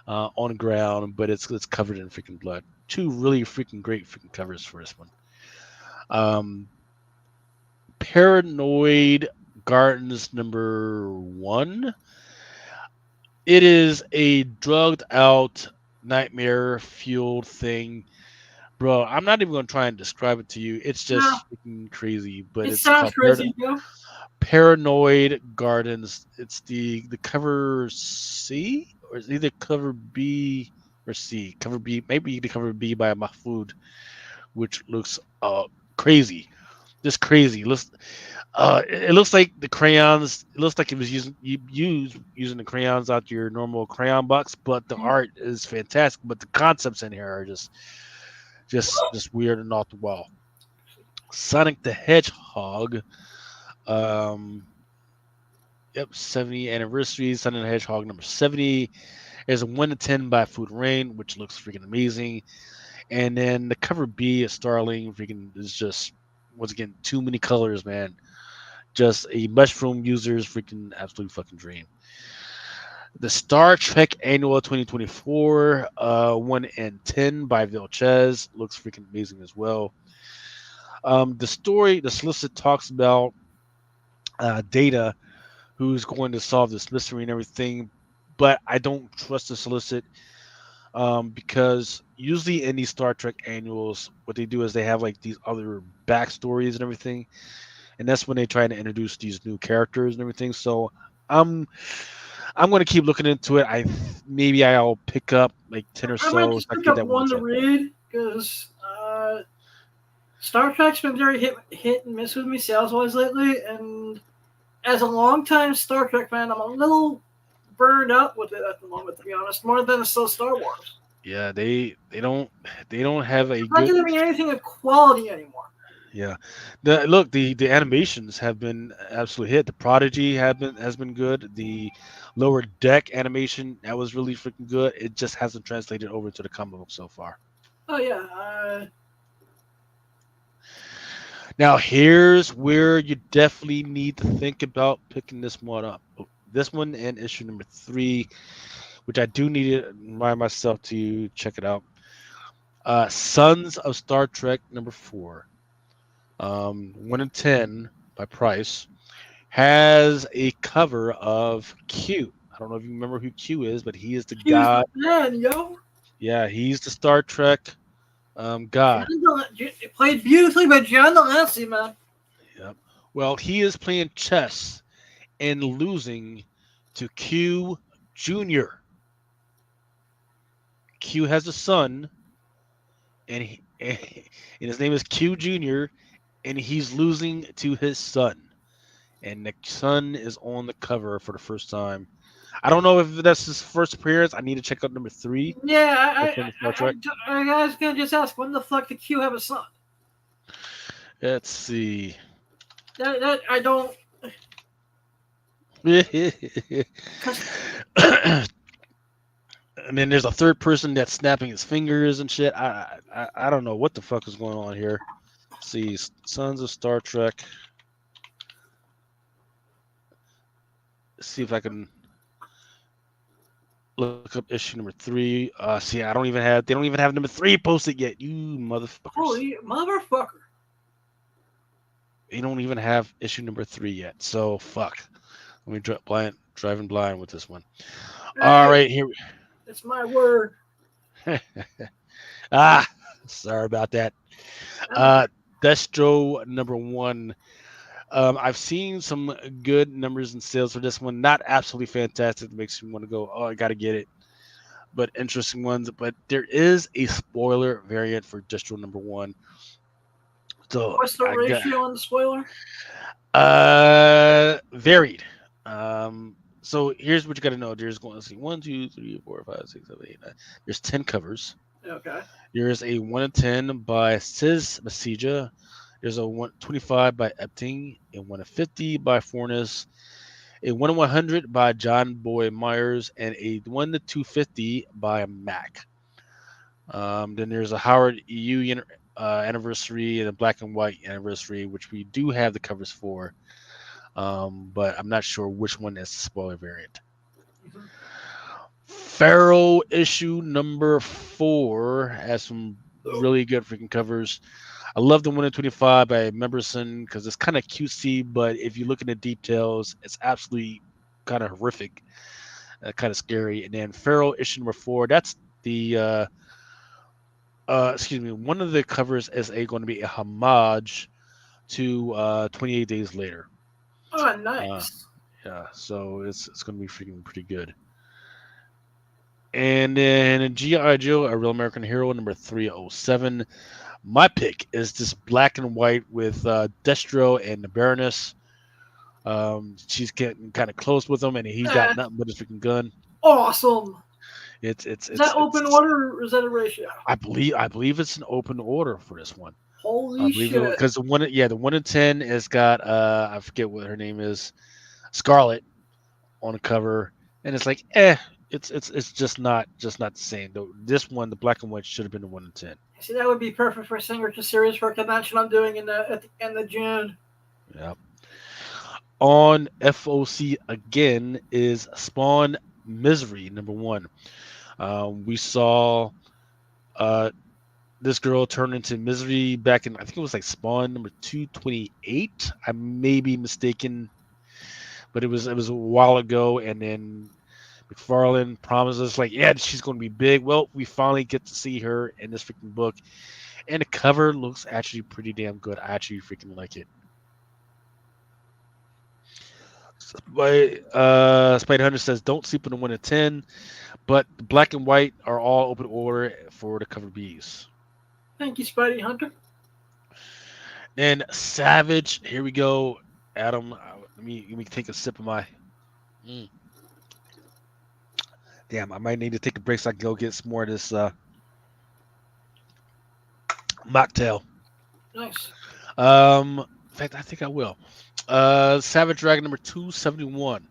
Speaker 2: on the ground, but it's covered in freaking blood. 2 really freaking great freaking covers for this one. Paranoid Gardens number 1. It is a drugged out, nightmare fueled thing. Bro, I'm not even going to try and describe it to you. It's just freaking crazy. But
Speaker 3: it sounds crazy,
Speaker 2: Paranoid Gardens. It's the cover C, or it's either cover B or C. Cover B, maybe the cover B by Mahfoud, which looks crazy. Just crazy. It looks like the crayons. It looks like it was using the crayons out your normal crayon box, but the art is fantastic. But the concepts in here are just weird and off the wall. Sonic the Hedgehog. 70 anniversary. Sonic the Hedgehog number 70. There's a 1 in 10 by Food Rain, which looks freaking amazing. And then the cover B is Starling. Freaking is just, once again, too many colors, man. Just a mushroom user's freaking absolute fucking dream. The Star Trek Annual 2024, 1 in 10 by Vilches, looks freaking amazing as well. The story, the solicit talks about Data, who's going to solve this mystery and everything, but I don't trust the solicit because usually in these Star Trek annuals, what they do is they have like these other backstories and everything. And that's when they try to introduce these new characters and everything. So I'm going to keep looking into it. Maybe I'll pick up like 10 or so.
Speaker 3: I might just pick up one to read because Star Trek's been very hit and miss with me sales-wise lately. And as a longtime Star Trek fan, I'm a little burned out with it at the moment, to be honest. More than it's still Star Wars.
Speaker 2: Yeah, they don't have a.
Speaker 3: It's not giving me anything of quality anymore.
Speaker 2: Yeah, the animations have been absolutely hit. The Prodigy has been good. The Lower Deck animation, that was really freaking good. It just hasn't translated over to the comic book so far.
Speaker 3: Oh yeah.
Speaker 2: Now here's where you definitely need to think about picking this one up. This one and issue number 3, which I do need to remind myself to check it out. Sons of Star Trek number 4. 1 in 10 by Price, has a cover of Q. I don't know if you remember who Q is, but he is the god.
Speaker 3: Man, yo.
Speaker 2: Yeah, he's the Star Trek god.
Speaker 3: Played beautifully by John Delancey, man.
Speaker 2: Yep. Well, he is playing chess and losing to Q Jr. Q has a son, and and his name is Q Junior, and he's losing to his son, and the son is on the cover for the first time. I don't know if that's his first appearance. I need to check out number 3.
Speaker 3: Yeah,
Speaker 2: From Star Trek.
Speaker 3: I was gonna just ask, when the fuck did Q have a son?
Speaker 2: Let's see.
Speaker 3: That I don't.
Speaker 2: And then there's a third person that's snapping his fingers and shit. I don't know what the fuck is going on here. Let's see, Sons of Star Trek. Let's see if I can look up issue number 3. See, they don't even have number 3 posted yet. You motherfuckers.
Speaker 3: Holy motherfucker.
Speaker 2: They don't even have issue number 3 yet. So fuck. Let me driving blind with this one. All right, here.
Speaker 3: It's my word.
Speaker 2: Sorry about that. Destro number 1. I've seen some good numbers and sales for this one. Not absolutely fantastic. It makes you want to go, oh, I got to get it. But interesting ones. But there is a spoiler variant for Destro number 1. So
Speaker 3: what's the ratio on the spoiler?
Speaker 2: Varied. So here's what you got to know. There's going to see 1, 2, 3, 4, 5, 6, 7, 8, 9. There's 10 covers.
Speaker 3: Okay.
Speaker 2: There's a 1 in 10 by Sis Masija. There's a 125 by Epting, a 1 in 50 by Fornes, a 1 in 100 by John Boy Myers, and a 1 to 250 by Mac. Then there's a Howard EU anniversary and a black and white anniversary, which we do have the covers for. But I'm not sure which one is the spoiler variant.
Speaker 3: Mm-hmm.
Speaker 2: Pharaoh issue number 4 has some really good freaking covers. I love the 1 in 25 by Memberson because it's kind of cutesy, but if you look at the details, it's absolutely kind of horrific, kind of scary. And then Pharaoh issue number 4, that's the one of the covers is going to be a homage to 28 Days Later.
Speaker 3: Oh, nice.
Speaker 2: Yeah, so it's going to be freaking pretty good. And then G.I. Joe, A Real American Hero, number 307. My pick is this black and white with Destro and the Baroness. She's getting kind of close with him, and he's got nothing but his freaking gun.
Speaker 3: Awesome.
Speaker 2: Is
Speaker 3: that open order or is that a ratio?
Speaker 2: I believe it's an open order for this one.
Speaker 3: Holy shit!
Speaker 2: Because the 1 in 10 has got I forget what her name is, Scarlet, on the cover, and it's like it's just not the same. Though this one, the black and white, should have been the 1 in 10.
Speaker 3: See, that would be perfect for signature series for a convention I'm doing at the end of June.
Speaker 2: Yeah. On FOC again is Spawn Misery number 1. We saw this girl turn into Misery back in, I think it was like Spawn number 228. I may be mistaken, but it was a while ago. And then McFarlane promises like, yeah, she's going to be big. Well, we finally get to see her in this freaking book, and the cover looks actually pretty damn good. I actually freaking like it. Spider Hunter says, don't sleep on the 1 in 10, but the black and white are all open order for the cover Bs.
Speaker 3: Thank you, Spidey Hunter.
Speaker 2: And Savage, here we go. Adam, let me take a sip of my. Damn, I might need to take a break so I can go get some more of this mocktail.
Speaker 3: Nice.
Speaker 2: In fact, I think I will. Savage Dragon number 271.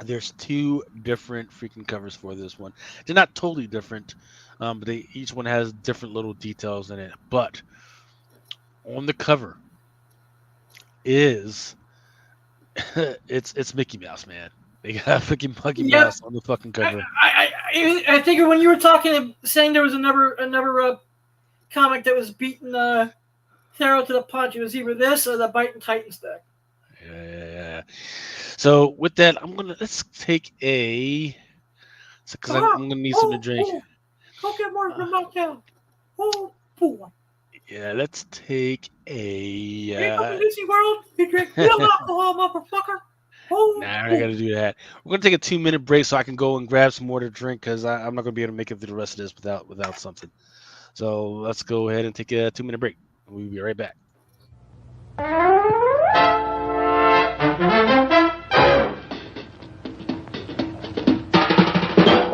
Speaker 2: There's 2 different freaking covers for this one. They're not totally different, but each one has different little details in it. But on the cover is it's Mickey Mouse, man. They got freaking Mickey Mouse on the fucking cover.
Speaker 3: I figured when you were saying there was another comic that was beating Pharaoh to the punch, it was either this or the Biting Titans deck.
Speaker 2: Yeah. So with that, let's take a, because I'm gonna need something to drink.
Speaker 3: Go get more from mocktail. Oh boy.
Speaker 2: Yeah, let's take a.
Speaker 3: You come to Disney World, you drink real alcohol, motherfucker. Oh,
Speaker 2: Nah, I gotta do that. We're gonna take a 2-minute break so I can go and grab some more to drink because I'm not gonna be able to make it through the rest of this without something. So let's go ahead and take a 2-minute break. We'll be right back.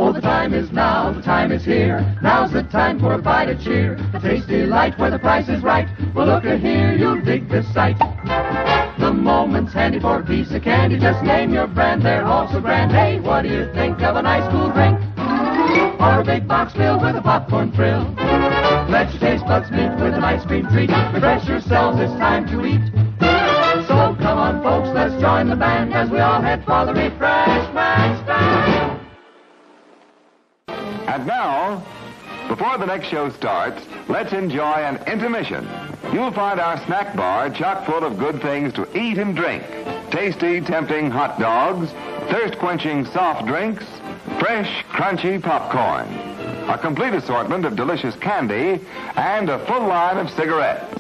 Speaker 4: Oh, the time is now, the time is here. Now's the time for a bite of cheer. A tasty light where the price is right. Well, look at here, you'll dig this sight. The moment's handy for a piece of candy. Just name your brand, they're all so grand. Hey, what do you think of a nice cool drink? Or a big box filled with a popcorn thrill? Let your taste buds meet with an ice cream treat. Refresh yourselves, it's time to eat. So come on, folks, let's join the band as we all head for the refreshment stand.
Speaker 5: And now, before the next show starts, let's enjoy an intermission. You'll find our snack bar chock full of good things to eat and drink. Tasty, tempting hot dogs, thirst-quenching soft drinks, fresh, crunchy popcorn, a complete assortment of delicious candy, and a full line of cigarettes.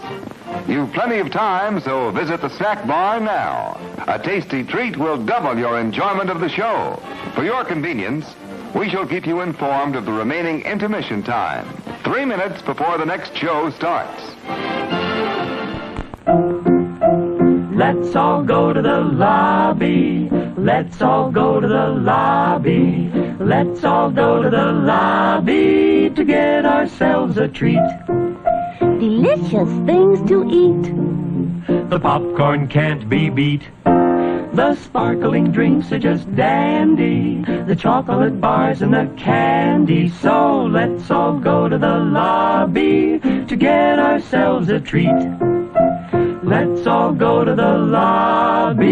Speaker 5: You've plenty of time, so visit the snack bar now. A tasty treat will double your enjoyment of the show. For your convenience, we shall keep you informed of the remaining intermission time, 3 minutes before the next show starts.
Speaker 4: Let's all go to the lobby. Let's all go to the lobby. Let's all go to the lobby to get ourselves a treat.
Speaker 6: Delicious things to eat.
Speaker 4: The popcorn can't be beat. The sparkling drinks are just dandy. The chocolate bars and the candy. So let's all go to the lobby to get ourselves a treat. Let's all go to the lobby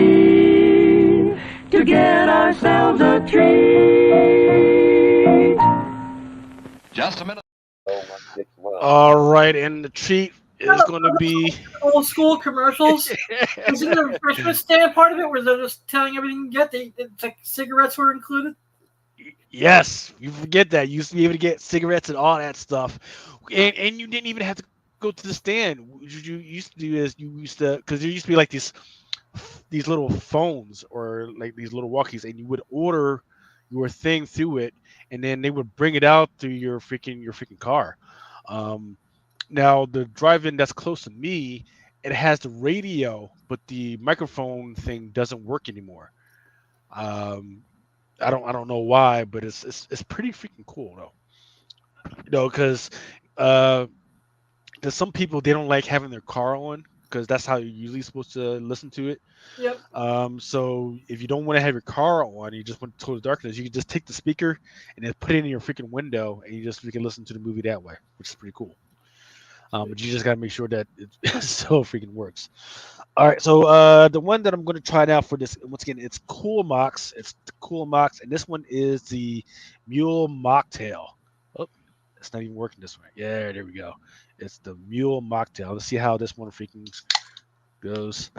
Speaker 4: to get ourselves a treat.
Speaker 5: Just a minute.
Speaker 2: All right, and the treat is going to be
Speaker 3: old school commercials. Isn't the refreshment stand part of it, where they're just telling everything you get? It's like cigarettes were included.
Speaker 2: yes. You forget that you used to be able to get cigarettes and all that stuff, and you didn't even have to go to the stand. What you used to do is because there used to be like these little phones or like these little walkies, and you would order your thing through it, and then they would bring it out through your freaking car. Now the drive-in that's close to me, it has the radio, but the microphone thing doesn't work anymore. I don't know why, but it's pretty freaking cool though. Because there's some people, they don't like having their car on because that's how you're usually supposed to listen to it.
Speaker 3: Yep.
Speaker 2: So if you don't want to have your car on, you just want total darkness, you can just take the speaker and then put it in your freaking window, and you can listen to the movie that way, which is pretty cool. But you just got to make sure that it still freaking works. All right, so the one that I'm going to try now for this, once again, it's Cool Mox. It's the Cool Mox, and this one is the Mule Mocktail. Oh, it's not even working this way. Yeah, there we go. It's the Mule Mocktail. Let's see how this one freaking goes.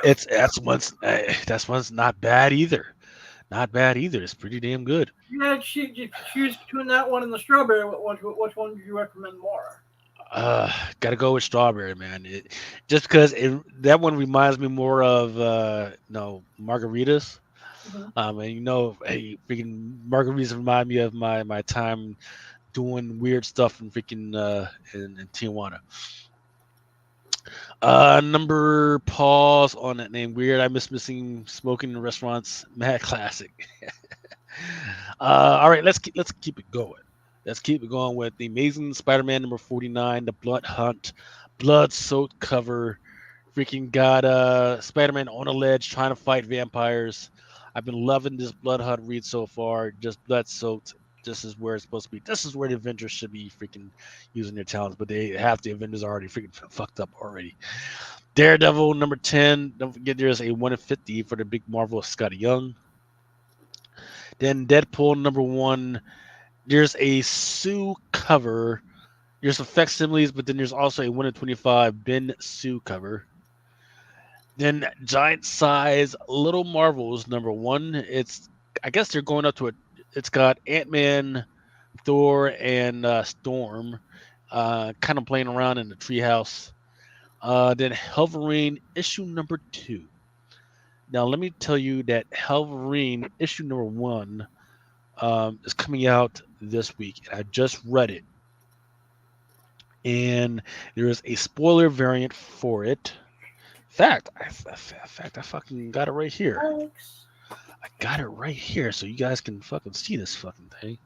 Speaker 2: That's one's not bad either. Not bad either. It's pretty damn good.
Speaker 3: You choose between that one and the strawberry. Which one do you recommend more?
Speaker 2: Gotta go with strawberry, man. Just because that one reminds me more of margaritas.
Speaker 3: Mm-hmm.
Speaker 2: And hey, freaking margaritas remind me of my time doing weird stuff in freaking in Tijuana. Number pause on that name. Weird. I miss missing smoking in restaurants. Mad classic. All right, let's keep it going. Let's keep it going with the Amazing Spider-Man number 49, the Blood Hunt, blood-soaked cover. Freaking got Spider-Man on a ledge trying to fight vampires. I've been loving this Blood Hunt read so far. Just blood-soaked. This is where it's supposed to be. This is where the Avengers should be freaking using their talents, but half the Avengers are already freaking fucked up already. Daredevil number 10. Don't forget there's a 1 in 50 for the big Marvel Scotty Young. Then Deadpool number 1. There's a Sue cover. There's some facsimiles, but then there's also a 1 in 25 Ben Sue cover. Then Giant Size Little Marvels number 1. I guess they're going up to it. It's got Ant-Man, Thor, and Storm kind of playing around in the treehouse. Then Wolverine issue number 2. Now let me tell you that Wolverine issue number 1 is coming out this week, and I just read it. And there is a spoiler variant for it. I fucking got it right here. I got it right here, so you guys can fucking see this fucking thing.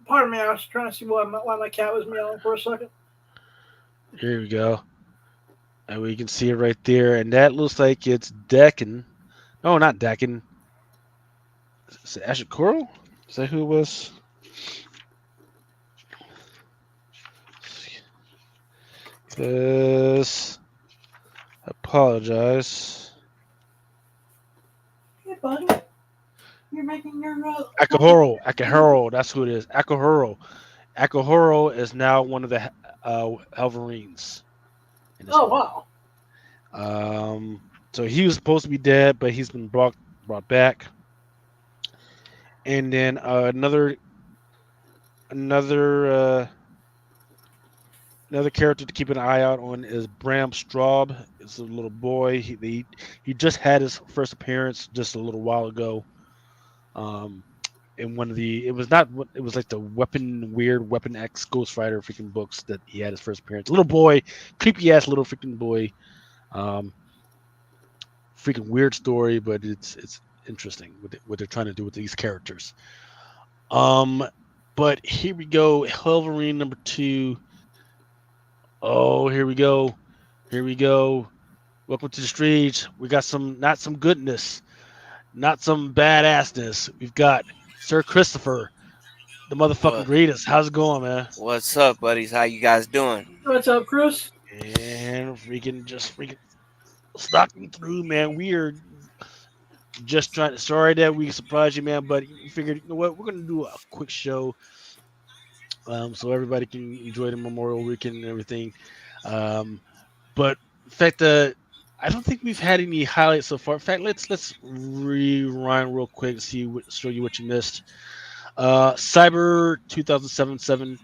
Speaker 3: Pardon me, I was trying to see why my cat was meowing for a second.
Speaker 2: Here we go. And we can see it right there, and that looks like it's Decken. No, not Decken. Is it Ashikoro? Is that who it was? This. I apologize.
Speaker 3: Hey, buddy. You're making your
Speaker 2: Akihiro, that's who it is. Akihiro is now one of the Wolverines.
Speaker 3: Oh, wow.
Speaker 2: So he was supposed to be dead, but he's been brought back. And then another character to keep an eye out on is Bram Straub. It's a little boy. He just had his first appearance just a little while ago. In one of it was like the Weapon X Ghost Rider freaking books that he had his first appearance. Little boy, creepy ass little freaking boy. Freaking weird story, but it's interesting what they're trying to do with these characters. But here we go, Wolverine number 2. Oh, here we go. Welcome to the stage. We got not some goodness, not some badassness. We've got Sir Christopher, the motherfucking greatest. How's it going, man?
Speaker 7: What's up, buddies? How you guys doing?
Speaker 3: What's up, Chris?
Speaker 2: And freaking stalking through, man. We are just trying to. Sorry that we surprised you, man, but we figured, you know what? We're gonna do a quick show, so everybody can enjoy the Memorial Weekend and everything. But in fact, I don't think we've had any highlights so far. In fact, let's rewind real quick to show you what you missed. Cyber 2077.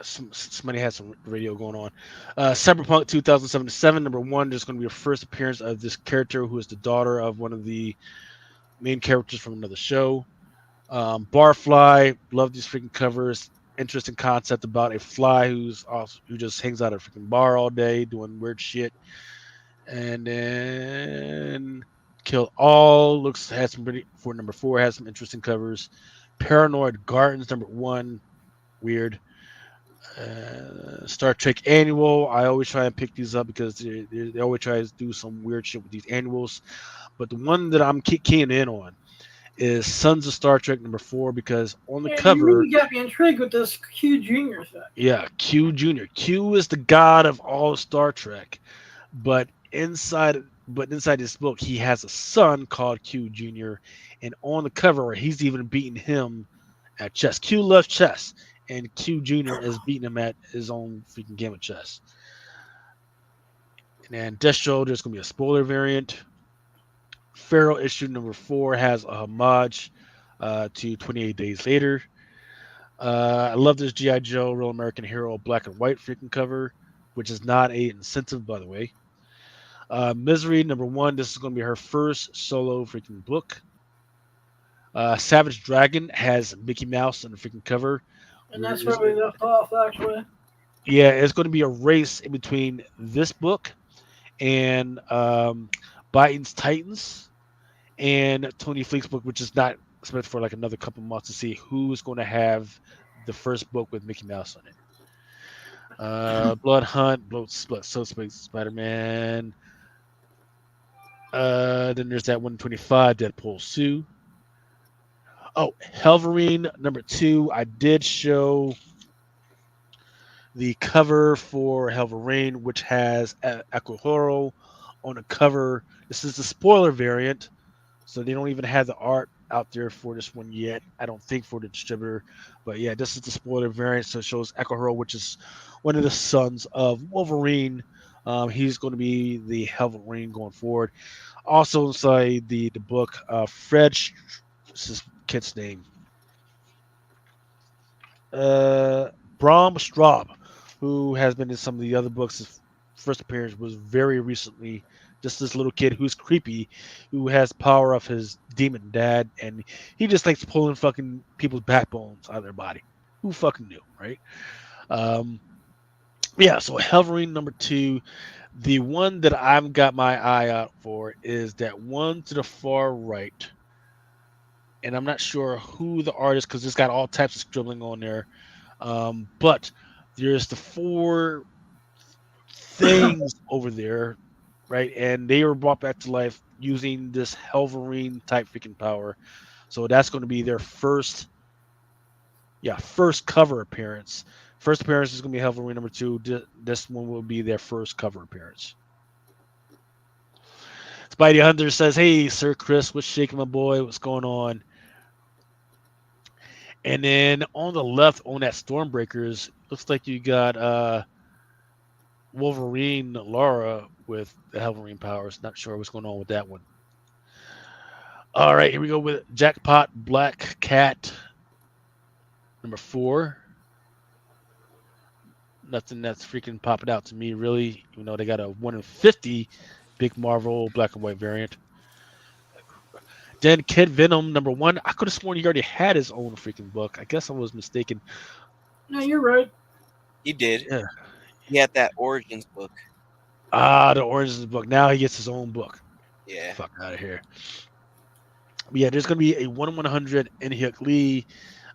Speaker 2: Somebody has some radio going on. Cyberpunk 2077, number 1. There's going to be a first appearance of this character who is the daughter of one of the main characters from another show. Barfly, love these freaking covers. Interesting concept about a fly who just hangs out at a freaking bar all day doing weird shit. And then Kill All has some pretty, for number 4, has some interesting covers. Paranoid Gardens number 1, weird. Star Trek Annual, I always try and pick these up because they always try to do some weird shit with these annuals. But the one that I'm keying in on is Sons of Star Trek number 4, because on the cover,
Speaker 3: you really got me intrigued with this Q Junior thing.
Speaker 2: Yeah, Q Junior. Q is the god of all Star Trek, but inside this book, he has a son called Q Junior, and on the cover, he's even beating him at chess. Q loves chess, and Q Junior is beating him at his own freaking game of chess. And then Destro, there's gonna be a spoiler variant. Pharaoh issue number 4 has a homage to 28 Days Later. I love this G.I. Joe Real American Hero black and white freaking cover, which is not a incentive, by the way. Misery number 1, this is going to be her first solo freaking book. Savage Dragon has Mickey Mouse on the freaking cover.
Speaker 3: And that's where we left off, actually.
Speaker 2: Yeah, it's going to be a race in between this book and Biden's Titans and Tony Fleek's book, which is not expected for like another couple months to see who is going to have the first book with Mickey Mouse on it. Blood Hunt, Spider-Man. Then there's that 125 Deadpool Sue. Oh, Wolverine number 2. I did show the cover for Wolverine, which has Akihiro on the cover. This is the spoiler variant, so they don't even have the art out there for this one yet. I don't think for the distributor, but yeah, this is the spoiler variant. So it shows Akihiro, which is one of the sons of Wolverine. He's going to be the Wolverine going forward. Also inside the book, Fred, what's his kid's name? Bram Straub. who has been in some of the other books. His first appearance was very recently. Just this little kid who's creepy, who has power of his demon dad, and he just likes pulling fucking people's backbones out of their body. Who fucking knew, right? Um, yeah. So Helverine number 2. The one that I've got my eye out for is that one to the far right, and I'm not sure who the artist because it's got all types of scribbling on there. But there's the 4 things over there, right? And they were brought back to life using this Helverine type freaking power. So that's going to be their first cover appearance. First appearance is going to be Helverine number 2. This one will be their first cover appearance. Spidey Hunter says, "Hey, Sir Chris, what's shaking, my boy? What's going on?" And then on the left, on that Stormbreakers, looks like you got Wolverine Laura with the Helverine powers. Not sure what's going on with that one. All right, here we go with Jackpot Black Cat number 4. Nothing that's freaking popping out to me, really. Even though they got a 1 in 50 big Marvel black and white variant. Then Kid Venom number 1. I could have sworn he already had his own freaking book. I guess I was mistaken.
Speaker 3: No, you're right.
Speaker 7: He did.
Speaker 2: Yeah.
Speaker 7: He had that Origins book.
Speaker 2: The Origins book. Now he gets his own book.
Speaker 7: Yeah.
Speaker 2: Fuck out of here. But yeah, there's going to be a 1 in 100 Inhyuk Lee,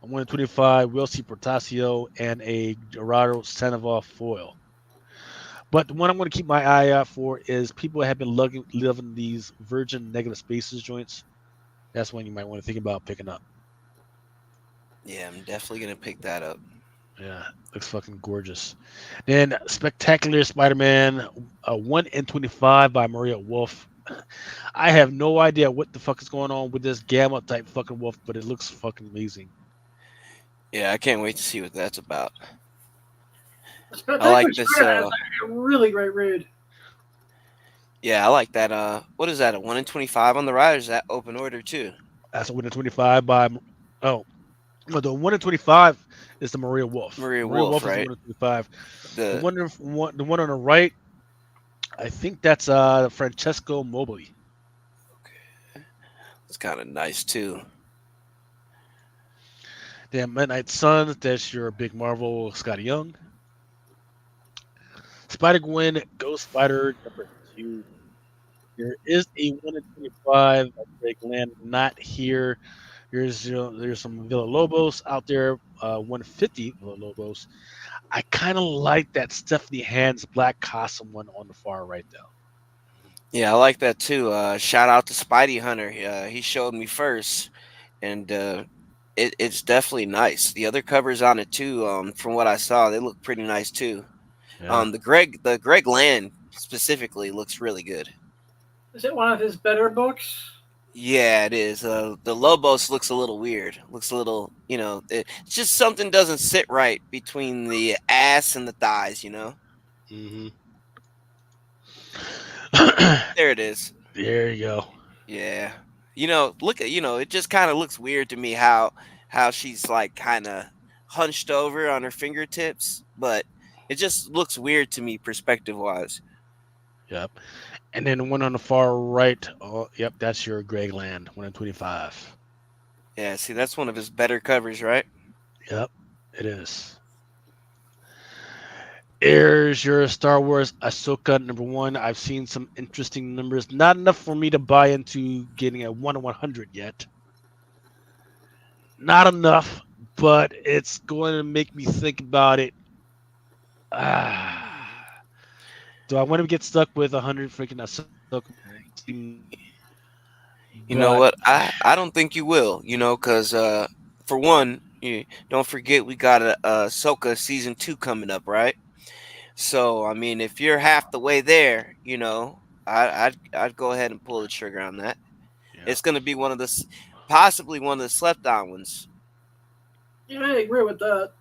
Speaker 2: a 1 in 25 Will C. Portasio, and a Gerardo Sandoval foil. But the one I'm going to keep my eye out for is people have been loving these Virgin Negative Spaces joints. That's one you might want to think about picking up.
Speaker 7: Yeah, I'm definitely gonna pick that up.
Speaker 2: Yeah, looks fucking gorgeous. Then Spectacular Spider-Man, a 1 in 25 by Maria Wolf. I have no idea what the fuck is going on with this Gamma type fucking wolf, but it looks fucking amazing.
Speaker 7: Yeah, I can't wait to see what that's about.
Speaker 3: Spectacular
Speaker 7: I like this.
Speaker 3: Spider-Man is a really great read.
Speaker 7: Yeah, I like that. What is that? A 1 in 25 on the ride? Or is that open order too?
Speaker 2: That's a 1 in 25 by well, the 1 in 25 is the Maria Wolf.
Speaker 7: Maria Wolf,
Speaker 2: Wolf
Speaker 7: right?
Speaker 2: is the 1 in 25.
Speaker 7: The
Speaker 2: The one on the right, I think that's Francesco Mobili.
Speaker 7: It's kind of nice too.
Speaker 2: Then Midnight Sun, that's your big Marvel Scotty Young. Spider-Gwen, Ghost Spider number 2. There is a 1 in 25 of Greg Land not here. There's some Villa Lobos out there, 150 Villa Lobos. I kind of like that Stephanie Hand's black costume one on the far right, though.
Speaker 7: Yeah, I like that too. Shout out to Spidey Hunter. He showed me first, and it's definitely nice. The other covers on it too, from what I saw, they look pretty nice too.
Speaker 2: Yeah.
Speaker 7: The Greg Land specifically looks really good.
Speaker 3: Is it one of his better books?
Speaker 7: Yeah, it is. The Lobos looks a little weird. Looks a little, it's just something doesn't sit right between the ass and the thighs,
Speaker 2: Mm-hmm.
Speaker 7: There it is.
Speaker 2: There you go.
Speaker 7: Yeah. Look at, it just kind of looks weird to me how she's like kind of hunched over on her fingertips, but it just looks weird to me perspective wise.
Speaker 2: Yep. And then the one on the far right, yep, that's your Greg Land, 1 in 25.
Speaker 7: Yeah, see, that's one of his better covers, right?
Speaker 2: Yep, it is. Here's your Star Wars Ahsoka number 1. I've seen some interesting numbers. Not enough for me to buy into getting a 1 in 100 yet. Not enough, but it's going to make me think about it. Do I want to get stuck with 100 freaking Ahsoka?
Speaker 7: You know what? I don't think you will, because for one, don't forget we got a Ahsoka season 2 coming up, right? So, I mean, if you're half the way there, I'd go ahead and pull the trigger on that. Yeah. It's going to be possibly one of the slept on ones.
Speaker 3: Yeah, I agree with that.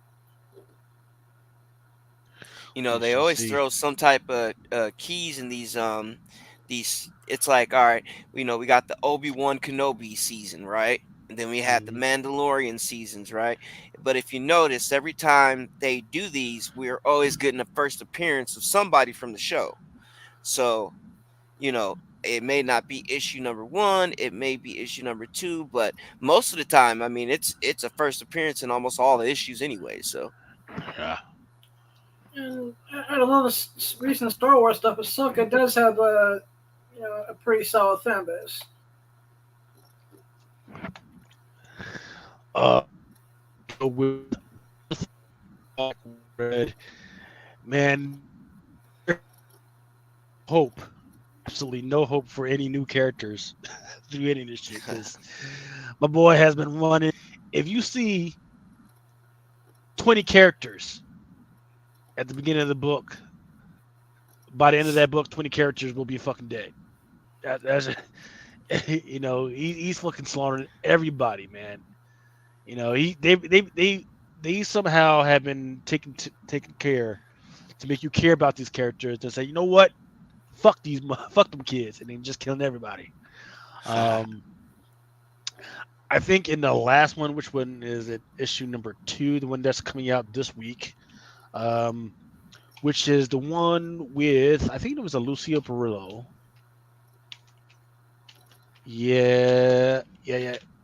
Speaker 7: They always throw some type of keys in these. It's like, all right, we got the Obi-Wan Kenobi season, right? Then we had the Mandalorian seasons, right? But if you notice, every time they do these, we're always getting a first appearance of somebody from the show. So, you know, it may not be issue number 1, it may be issue number 2, but most of the time, I mean, it's a first appearance in almost all the issues anyway. So,
Speaker 2: Yeah.
Speaker 3: And out of all the recent Star Wars stuff, Ahsoka does have a pretty solid fan base.
Speaker 2: With Red, man, hope, absolutely no hope for any new characters through any of this shit. Because my boy has been running. If you see 20 characters at the beginning of the book, by the end of that book, 20 characters will be fucking dead. That's he's fucking slaughtering everybody, man. They somehow have been taking care to make you care about these characters. To say, you know what, fuck them kids, and then just killing everybody. I think in the last one, which one is it? Issue number 2, the one that's coming out this week, which is the one with, I think it was a Lucio Perillo. Yeah.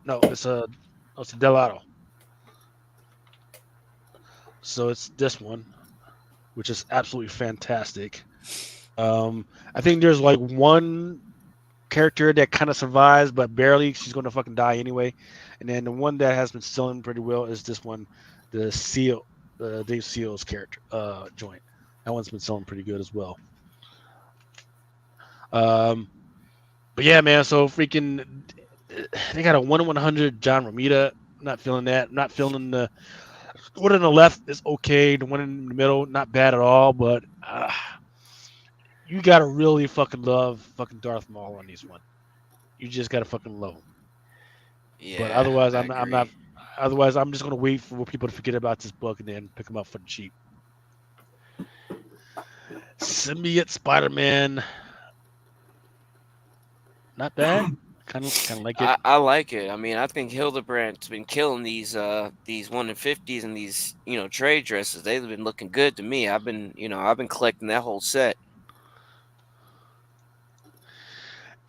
Speaker 2: No, it's a Delaro. So it's this one, which is absolutely fantastic. I think there's like one character that kind of survives, but barely. She's going to fucking die anyway. And then the one that has been selling pretty well is this one, the Seal, Dave Seal's character joint. That one's been selling pretty good as well. But yeah, man. So freaking, they got a 1/100 John Romita. Not feeling that. Not feeling the one on the left is okay. The one in the middle, not bad at all. But you gotta really fucking love fucking Darth Maul on this one. You just gotta fucking love him.
Speaker 7: yeah.
Speaker 2: But otherwise, I'm
Speaker 7: agree.
Speaker 2: not. Otherwise, I'm just gonna wait for people to forget about this book and then pick them up for the cheap. Symbiote Spider-Man, not bad. Kind of like it.
Speaker 7: I like it. I mean, I think Hildebrandt's been killing these 1 in 50s and these trade dresses. They've been looking good to me. I've been collecting that whole set.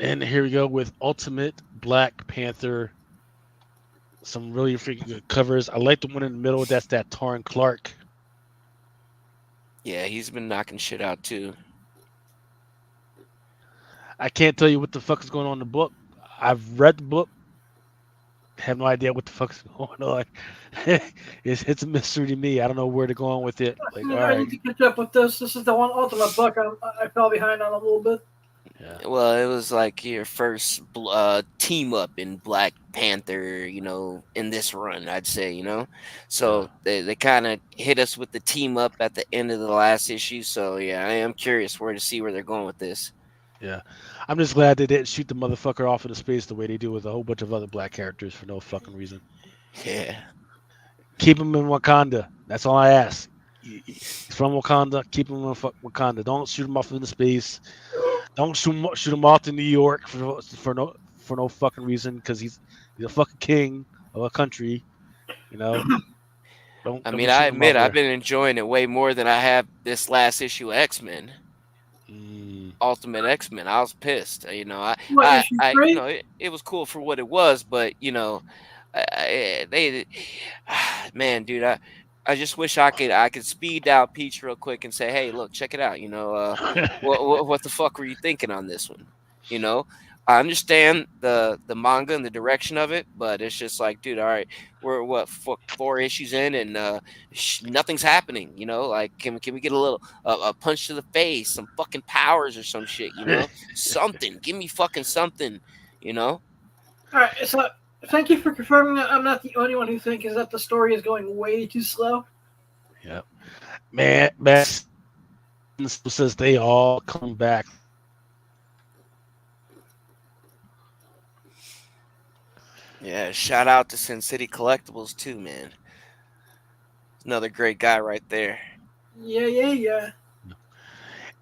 Speaker 2: And here we go with Ultimate Black Panther. Some really freaking good covers. I like the one in the middle. That's that Taryn Clark.
Speaker 7: Yeah, he's been knocking shit out too.
Speaker 2: I can't tell you what the fuck is going on in the book. I've read the book. Have no idea what the fuck is going on. It's a mystery to me. I don't know where to go on with it. Like, all
Speaker 3: I
Speaker 2: right.
Speaker 3: need to catch up with this. This is the one Ultimate book I fell behind on a little bit.
Speaker 2: Yeah.
Speaker 7: Well, it was like your first team up in Black Panther, in this run, I'd say, So they kind of hit us with the team up at the end of the last issue. So, yeah, I am curious to see where they're going with this.
Speaker 2: Yeah. I'm just glad they didn't shoot the motherfucker off into space the way they do with a whole bunch of other black characters for no fucking reason.
Speaker 7: Yeah.
Speaker 2: Keep him in Wakanda. That's all I ask. He's from Wakanda. Keep him in Wakanda. Don't shoot him off into space. Don't shoot him off to New York for no fucking reason, because he's a fucking king of a country.
Speaker 7: I mean, I admit I've been enjoying it way more than I have this last issue of X-Men. Ultimate X-Men. I was pissed. It was cool for what it was, but man, dude, I just wish I could speed out Peach real quick and say, hey, look, check it out. What the fuck were you thinking on this one? I understand the manga and the direction of it, but it's just like, dude, all right, we're what 4 issues in and nothing's happening. Like can we get a little a punch to the face, some fucking powers or some shit? Something. Give me fucking something.
Speaker 3: All right, so thank you for confirming that I'm not the only one who thinks that the story is going way too slow.
Speaker 2: Yeah, man, says they all come back.
Speaker 7: Yeah, shout out to Sin City Collectibles too, man. Another great guy right there.
Speaker 3: Yeah.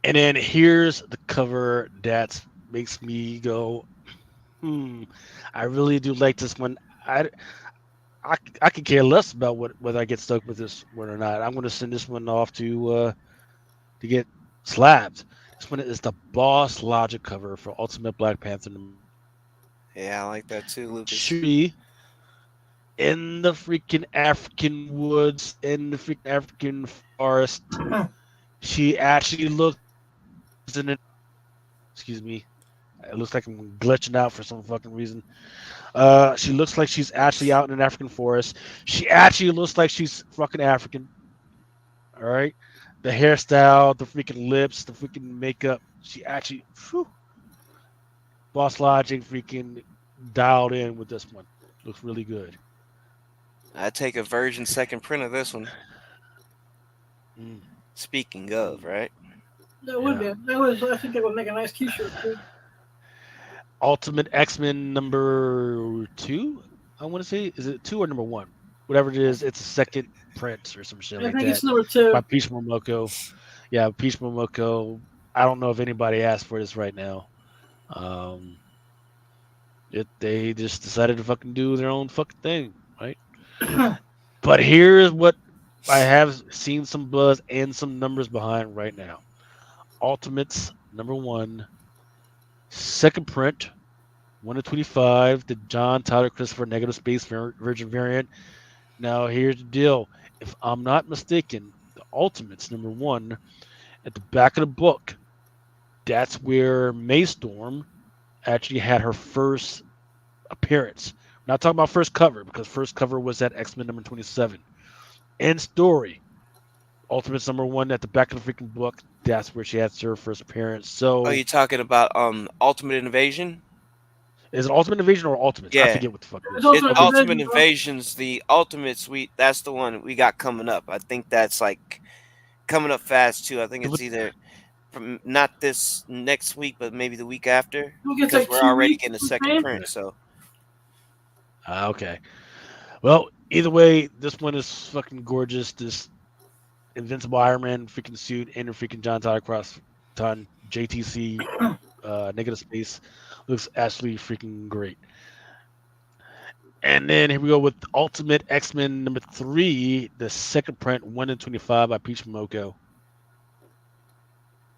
Speaker 2: And then here's the cover that makes me go, I really do like this one. I, I could care less about whether I get stuck with this one or not. I'm going to send this one off to get slapped. This one is the Boss Logic cover for Ultimate Black Panther.
Speaker 7: Yeah, I like that too, Lucas.
Speaker 2: She in the freaking African woods, in the freaking African forest. She actually looks in it. Excuse me. It looks like I'm glitching out for some fucking reason. She looks like she's actually out in an African forest. She actually looks like she's fucking African. All right. The hairstyle, the freaking lips, the freaking makeup. She actually, Boss Logic freaking dialed in with this one. Looks really good.
Speaker 7: I take a virgin second print of this one.
Speaker 2: Mm.
Speaker 7: Speaking of, right?
Speaker 3: That would be. That was. I think that would make a nice T-shirt too.
Speaker 2: Ultimate X-Men number 2, I want to say. Is it 2 or number 1? Whatever it is, it's a second print or some shit
Speaker 3: I
Speaker 2: like
Speaker 3: think
Speaker 2: that.
Speaker 3: it's number 2.
Speaker 2: By Peach Momoko. Yeah, Peach Momoko. I don't know if anybody asked for this right now. They just decided to fucking do their own fucking thing, right? But here's what I have seen some buzz and some numbers behind right now. Ultimates number 1, second print, 1 of 25, the John Tyler Christopher Negative Space Virgin variant. Now here's the deal. If I'm not mistaken, the Ultimates number 1 at the back of the book, that's where Maystorm actually had her first appearance. I'm not talking about first cover, because first cover was at X-Men number 27. End story. Ultimates number 1 at the back of the freaking book, that's where she had her first appearance. So
Speaker 7: Oh, you talking about Ultimate Invasion?
Speaker 2: is it Ultimate Invasion or Ultimates? I
Speaker 7: Yeah.
Speaker 2: forget what the fuck it
Speaker 3: It's
Speaker 2: is.
Speaker 3: Ultimate
Speaker 7: Ultimate
Speaker 3: Invasion, bro.
Speaker 7: Invasion's the Ultimates. That's the one we got coming up. I think that's like coming up fast too. I think it's either from not this next week, but maybe the week after,
Speaker 3: We'll get
Speaker 7: because
Speaker 3: like
Speaker 7: we're
Speaker 3: 2
Speaker 7: already
Speaker 3: weeks
Speaker 7: getting a
Speaker 3: from
Speaker 7: second
Speaker 3: Japan.
Speaker 7: print. So
Speaker 2: Okay. Well, either way, this one is fucking gorgeous. This Invincible Iron Man freaking suit and the freaking John Tyler Cross ton JTC Negative Space looks absolutely freaking great. And then here we go with Ultimate X-Men number 3, the second print, 1 in 25 by Peach Momoko.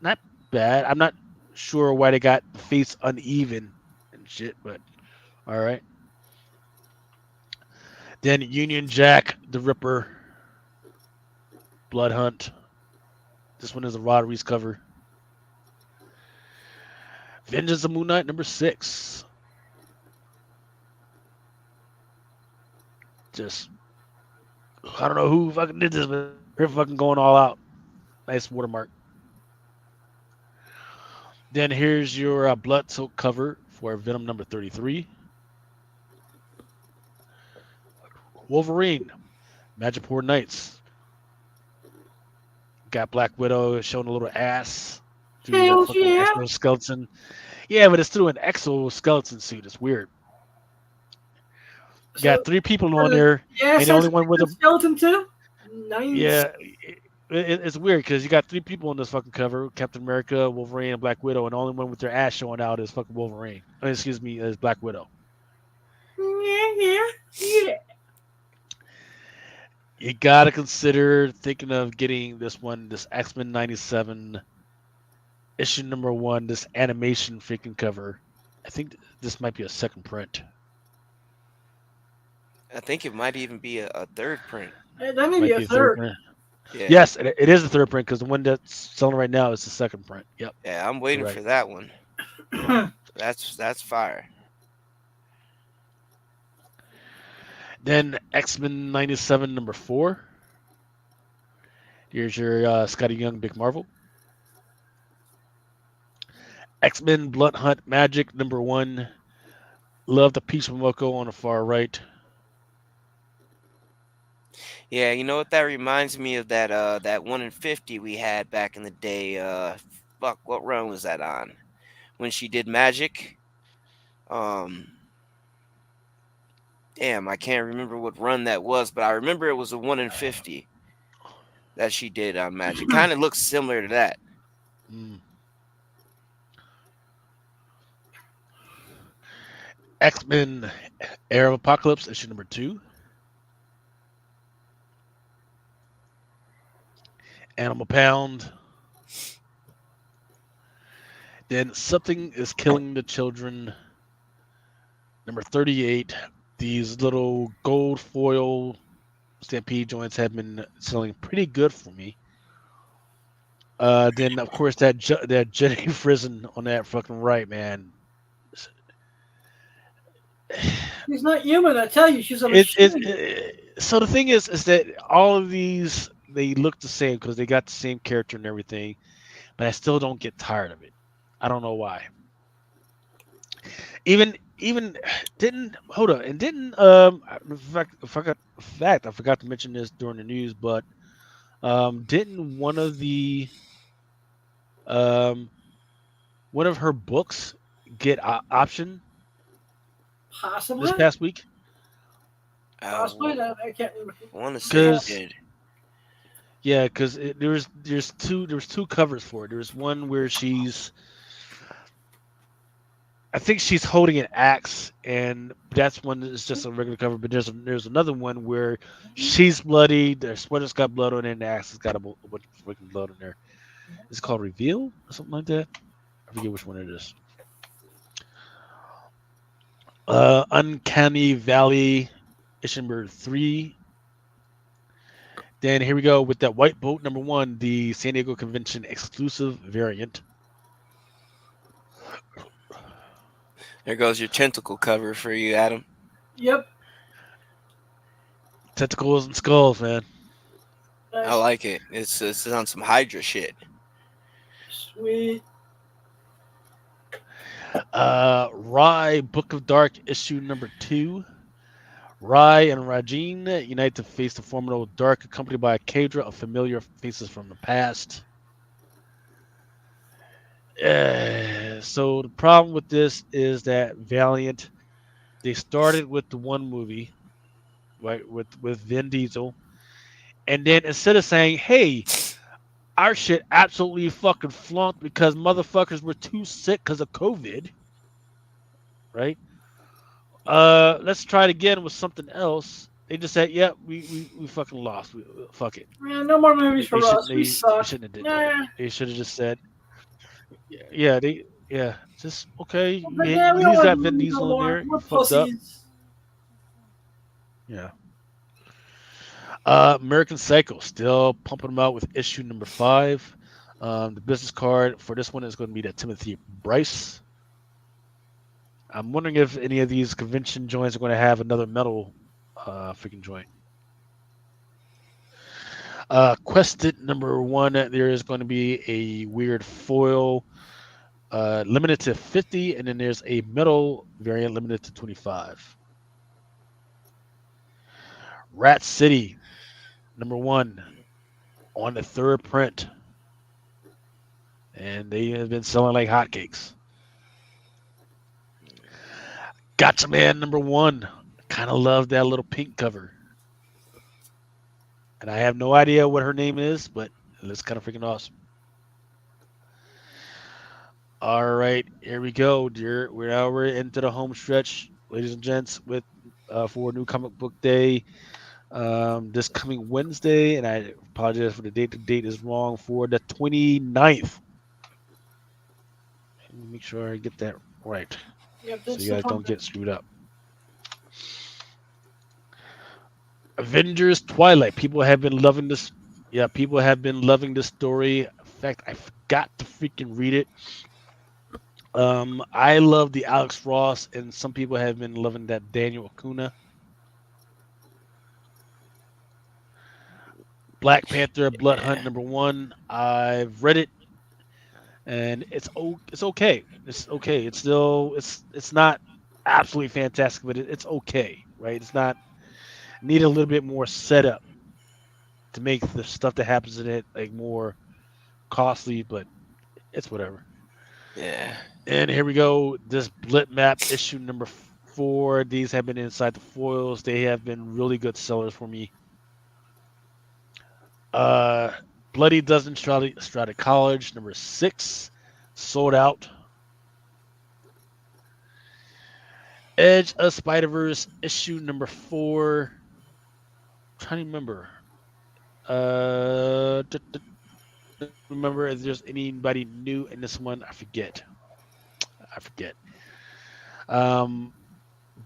Speaker 2: Not bad. I'm not sure why they got the face uneven and shit, but all right. Then Union Jack, the Ripper, Blood Hunt. This one is a Rod Reese cover. Vengeance of Moon Knight number 6. Just, I don't know who fucking did this, but they're fucking going all out. Nice watermark. Then here's your Blood Soak cover for Venom number 33. Wolverine, Madripoor Knights. Got Black Widow showing a little ass through
Speaker 3: Hell
Speaker 2: that fucking
Speaker 3: yeah.
Speaker 2: exoskeleton. Yeah, but it's through an exoskeleton suit. It's weird. Got 3 people on there,
Speaker 3: Yeah,
Speaker 2: and the only one with a
Speaker 3: skeleton too. Nice.
Speaker 2: yeah. It's weird because you got 3 people on this fucking cover: Captain America, Wolverine, and Black Widow, and the only one with their ass showing out is fucking Wolverine. Excuse me, is Black Widow.
Speaker 3: Yeah.
Speaker 2: You gotta consider thinking of getting this one, this X-Men 97 issue number 1, this animation freaking cover. I think this might be a second print.
Speaker 7: I think it might even be a third print.
Speaker 3: That may
Speaker 2: Might
Speaker 3: be a third.
Speaker 2: print.
Speaker 7: Yeah.
Speaker 2: Yes, it is the third print because the one that's selling right now is the second print. Yep.
Speaker 7: Yeah, I'm waiting
Speaker 2: Correct.
Speaker 7: for that one. That's fire.
Speaker 2: Then X-Men 97 number 4. Here's your Scotty Young Big Marvel. X-Men Blood Hunt Magic number 1. Love the Peach Momoko on the far right.
Speaker 7: Yeah, you know what that reminds me of, that 1 in 50 we had back in the day. Fuck, what run was that on? When she did Magic. Damn, I can't remember what run that was, but I remember it was a 1 in 50 that she did on Magic. Kind of looks similar to that.
Speaker 2: X-Men Era of Apocalypse, issue number 2. Animal Pound. Then Something is Killing the Children, number 38. These little gold foil Stampede joints have been selling pretty good for me. Then of course that Jenny Frizen on that fucking right, man.
Speaker 3: She's not human. I tell you, she's a
Speaker 2: It,
Speaker 3: machine.
Speaker 2: so the thing is that all of these they look the same because they got the same character and everything, but I still don't get tired of it. I don't know why. Even didn't hold on and didn't in fact I forgot to mention this during the news, but didn't one of her books get option this
Speaker 3: Possibly.
Speaker 2: past week?
Speaker 3: Possibly. I can't remember.
Speaker 7: I want to say it did.
Speaker 2: Yeah, because there's two covers for it. There's one where I think she's holding an axe, and that's one that's just a regular cover. But there's another one where she's bloody. The sweater's got blood on it, and the axe has got a bunch of fucking blood on there. Is it called Reveal or something like that? I forget which one it is. Uncanny Valley, issue number 3. Then here we go with that White Boat number 1, the San Diego Convention exclusive variant.
Speaker 7: There goes your tentacle cover for you, Adam.
Speaker 3: Yep.
Speaker 2: Tentacles and skulls, man.
Speaker 7: I like it. It's on some Hydra shit.
Speaker 3: Sweet.
Speaker 2: Rai, Book of Dark, issue number 2. Rai and Rajin unite to face the formidable Dark, accompanied by a cadre of familiar faces from the past. So the problem with this is that Valiant, they started with the one movie, right, with Vin Diesel, and then instead of saying, "Hey, our shit absolutely fucking flunked because motherfuckers were too sick because of COVID," right? Let's try it again with something else. They just said, "Yeah, we fucking lost. Fuck it."
Speaker 3: Man, no more movies for us. We suck.
Speaker 2: Shouldn't have did
Speaker 3: Nah.
Speaker 2: that. They should have just said, just okay.
Speaker 3: But yeah, we
Speaker 2: He's
Speaker 3: don't
Speaker 2: got
Speaker 3: want
Speaker 2: Vin
Speaker 3: movies
Speaker 2: Diesel
Speaker 3: no
Speaker 2: in
Speaker 3: more.
Speaker 2: there.
Speaker 3: We're
Speaker 2: He fucked up.
Speaker 3: pussies.
Speaker 2: Yeah. American Psycho still pumping them out with issue number 5. The business card for this one is going to be that Timothy Bryce. I'm wondering if any of these convention joints are going to have another metal freaking joint. Quested number 1, there is going to be a weird foil limited to 50, and then there's a metal variant limited to 25. Rat City number 1 on the 3rd print, and they have been selling like hotcakes. Gotcha Man number 1, kind of love that little pink cover, and I have no idea what her name is, but it looks kind of freaking awesome. All right, here we go, dear. We're into the home stretch, ladies and gents, with for New Comic Book Day. This coming Wednesday, and I apologize for the date. The date is wrong, for the 29th. Let me make sure I get that right, so you guys don't get screwed up. Avengers Twilight. People have been loving this. Yeah, people have been loving this story. In fact, I forgot to freaking read it. I love the Alex Ross, and some people have been loving that Daniel Acuna. Black Panther Blood Hunt number 1. I've read it, and it's okay. It's okay. It's still it's not absolutely fantastic, but it's okay, right? It's not need a little bit more setup to make the stuff that happens in it like more costly, but it's whatever.
Speaker 7: Yeah.
Speaker 2: And here we go. This Blit Map issue number 4. These have been inside the foils. They have been really good sellers for me. Bloody Dozen Strata College number 6 sold out. Edge of Spider-Verse issue number 4. Trying to remember. Remember if there's anybody new in this one. I forget. Um,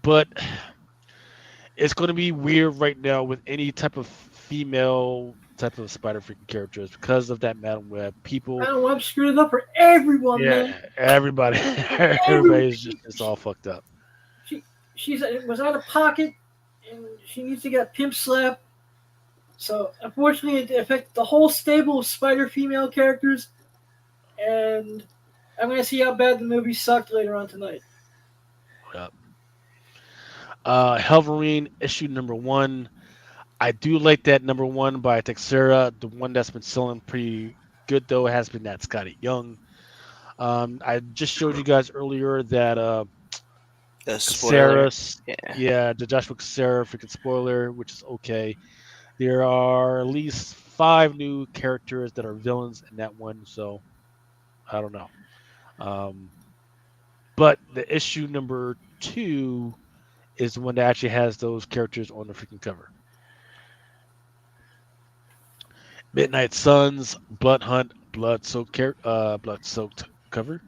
Speaker 2: but it's going to be weird right now with any type of female type of Spider freaking characters because of that Madam Web. People,
Speaker 3: Madam Web screwed it up for everyone, man.
Speaker 2: yeah, everybody,
Speaker 3: Everyone.
Speaker 2: everybody's just it's all fucked up.
Speaker 3: She was out of pocket, and she needs to get pimp slap. So unfortunately, it affected the whole stable of Spider female characters, and I'm gonna see how bad the movie sucked later on tonight.
Speaker 2: Yep. Helverine issue number 1. I do like that number 1 by Texera. The one that's been selling pretty good though has been that Scotty Young. I just showed you guys earlier that
Speaker 7: The spoiler.
Speaker 2: yeah, the Joshua Cassera freaking spoiler, which is okay. There are at least 5 new characters that are villains in that one, so I don't know. But the issue number 2 is the one that actually has those characters on the freaking cover. Midnight Suns, Blood Hunt, blood-soaked cover.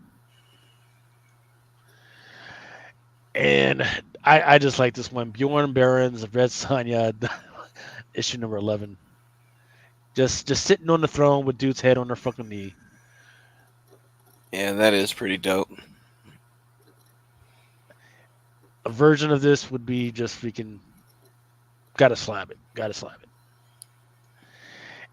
Speaker 2: And I just like this one. Bjorn Barons, Red Sonja, issue number 11. Just sitting on the throne with dude's head on their fucking knee.
Speaker 7: Yeah, that is pretty dope.
Speaker 2: A version of this would be just freaking gotta slap it.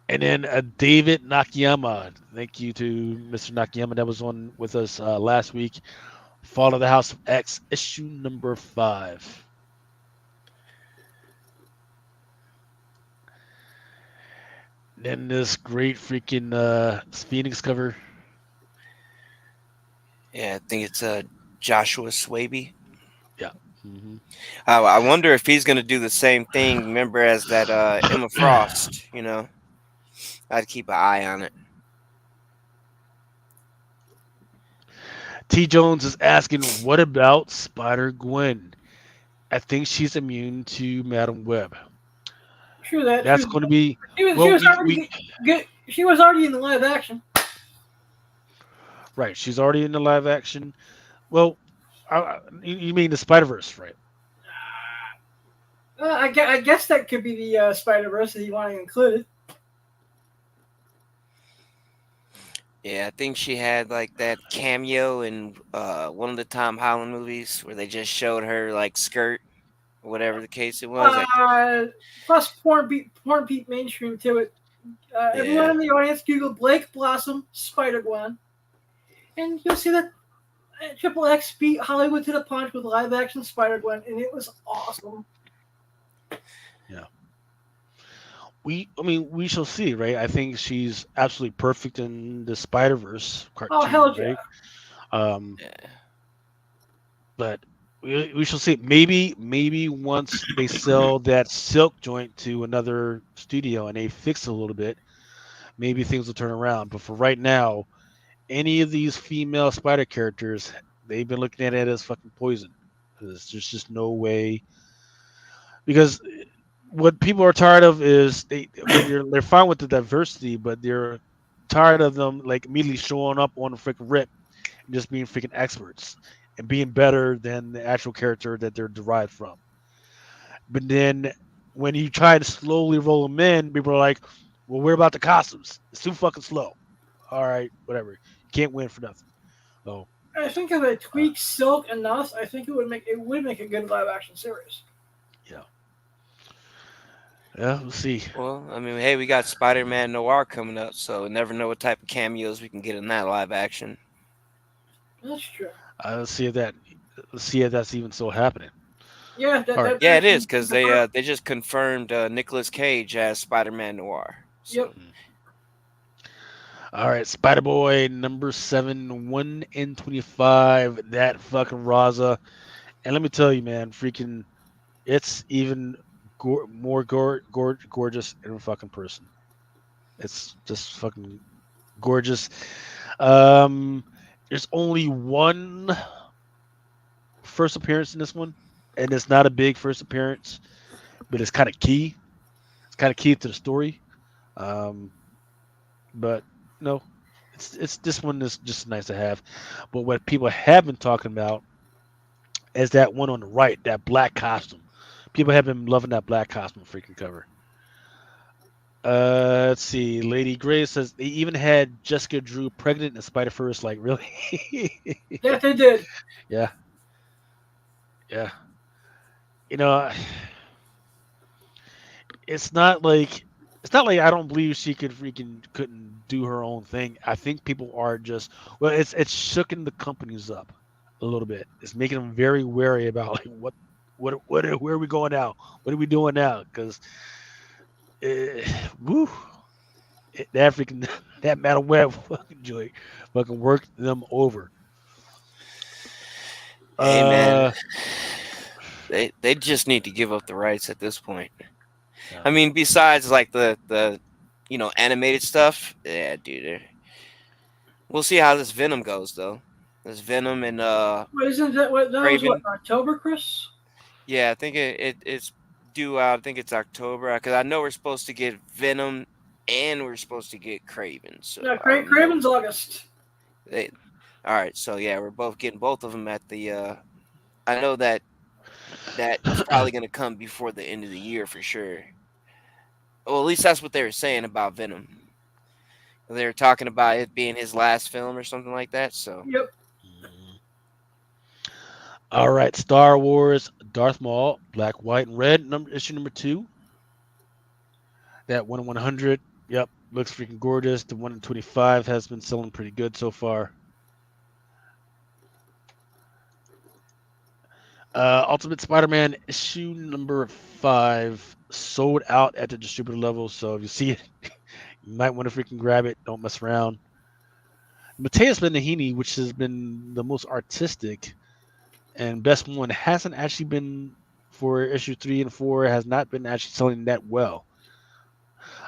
Speaker 2: And then David Nakayama. Thank you to Mr. Nakayama that was on with us last week. Fall of the House of X, issue number 5. Then this great freaking Phoenix cover.
Speaker 7: Yeah, I think it's Joshua Swaby.
Speaker 2: Yeah. Mm-hmm.
Speaker 7: I wonder if he's going to do the same thing, remember, as that Emma Frost, you know? I'd keep an eye on it.
Speaker 2: T. Jones is asking, what about Spider-Gwen? I think she's immune to Madam Web.
Speaker 3: Sure,
Speaker 2: That's going to be...
Speaker 3: She was already in the live action.
Speaker 2: Right, she's already in the live action. Well, you mean the Spider-Verse, right?
Speaker 3: I guess that could be the Spider-Verse that you want to include.
Speaker 7: Yeah, I think she had like that cameo in one of the Tom Holland movies where they just showed her like skirt, or whatever the case it was.
Speaker 3: Plus, porn beat mainstream to it. Everyone in the audience, Google Blake Blossom Spider-Gwen, and you'll see that Triple X beat Hollywood to the punch with live action Spider-Gwen, and it was awesome.
Speaker 2: Yeah. We shall see, right? I think she's absolutely perfect in the Spider-Verse cartoon.
Speaker 3: Oh, hell
Speaker 2: right?
Speaker 3: yeah.
Speaker 2: But we shall see. Maybe once they sell that Silk joint to another studio and they fix it a little bit, maybe things will turn around. But for right now, any of these female Spider characters, they've been looking at it as fucking poison. There's just no way. Because what people are tired of is they're fine with the diversity, but they're tired of them like immediately showing up on the freaking rip and just being freaking experts and being better than the actual character that they're derived from. But then when you try to slowly roll them in, people are like, well, we're about the costumes. It's too fucking slow. All right, whatever. You can't win for nothing. So
Speaker 3: I think if they tweak Silk enough, I think it would make a good live action series.
Speaker 2: Yeah, we'll see.
Speaker 7: Well, I mean, hey, we got Spider-Man Noir coming up, so never know what type of cameos we can get in that live action.
Speaker 3: That's true.
Speaker 2: Let's see if that's even still happening.
Speaker 3: Yeah,
Speaker 7: yeah, it is, because they just confirmed Nicolas Cage as Spider-Man Noir. So.
Speaker 3: Yep.
Speaker 2: All right, Spider-Boy number 7, 1 in 25. That fucking Raza, and let me tell you, man, freaking, it's even more gorgeous in a fucking person. It's just fucking gorgeous. There's only one first appearance in this one. and it's not a big first appearance, but it's kind of key. It's kind of key to the story. Um, but no, it's this one is just nice to have. But what people have been talking about is that one on the right, that black costume. People have been loving that black costume freaking cover. Let's see. Lady Grace says they even had Jessica Drew pregnant in Spider Verse. Like, really?
Speaker 3: Yes, they did.
Speaker 2: Yeah, yeah. You know, it's not like I don't believe she couldn't do her own thing. I think people are just it's shooking the companies up a little bit. It's making them very wary about like where are we going now? What are we doing now? Because woo, that freaking that metal web fucking joint fucking worked them over.
Speaker 7: Hey man,
Speaker 2: Uh,
Speaker 7: they just need to give up the rights at this point.
Speaker 2: yeah.
Speaker 7: I mean, besides like the animated stuff, yeah, dude. We'll see how this Venom goes though. This Venom and
Speaker 3: Wait, isn't that what? That was what
Speaker 7: Craven.
Speaker 3: October, Chris?
Speaker 7: Yeah, I think it's due out. I think it's October because I know we're supposed to get Venom and we're supposed to get Craven. So
Speaker 3: No,
Speaker 7: I don't know.
Speaker 3: Craven's August.
Speaker 7: They, all right, so yeah, we're both getting both of them at the. I know that it's probably gonna come before the end of the year for sure. Well, at least that's what they were saying about Venom. They were talking about it being his last film or something like that. So
Speaker 3: Yep.
Speaker 2: Mhm. All right, Star Wars, Darth Maul, Black, White, and Red, issue number 2. That 1 in 100, yep, looks freaking gorgeous. The 1 in 25 has been selling pretty good so far. Ultimate Spider-Man issue number 5 sold out at the distributor level. So if you see it, you might want to freaking grab it. Don't mess around. Mateus Benahini, which has been the most artistic and best one, hasn't actually been for issue 3 and 4. Has not been actually selling that well.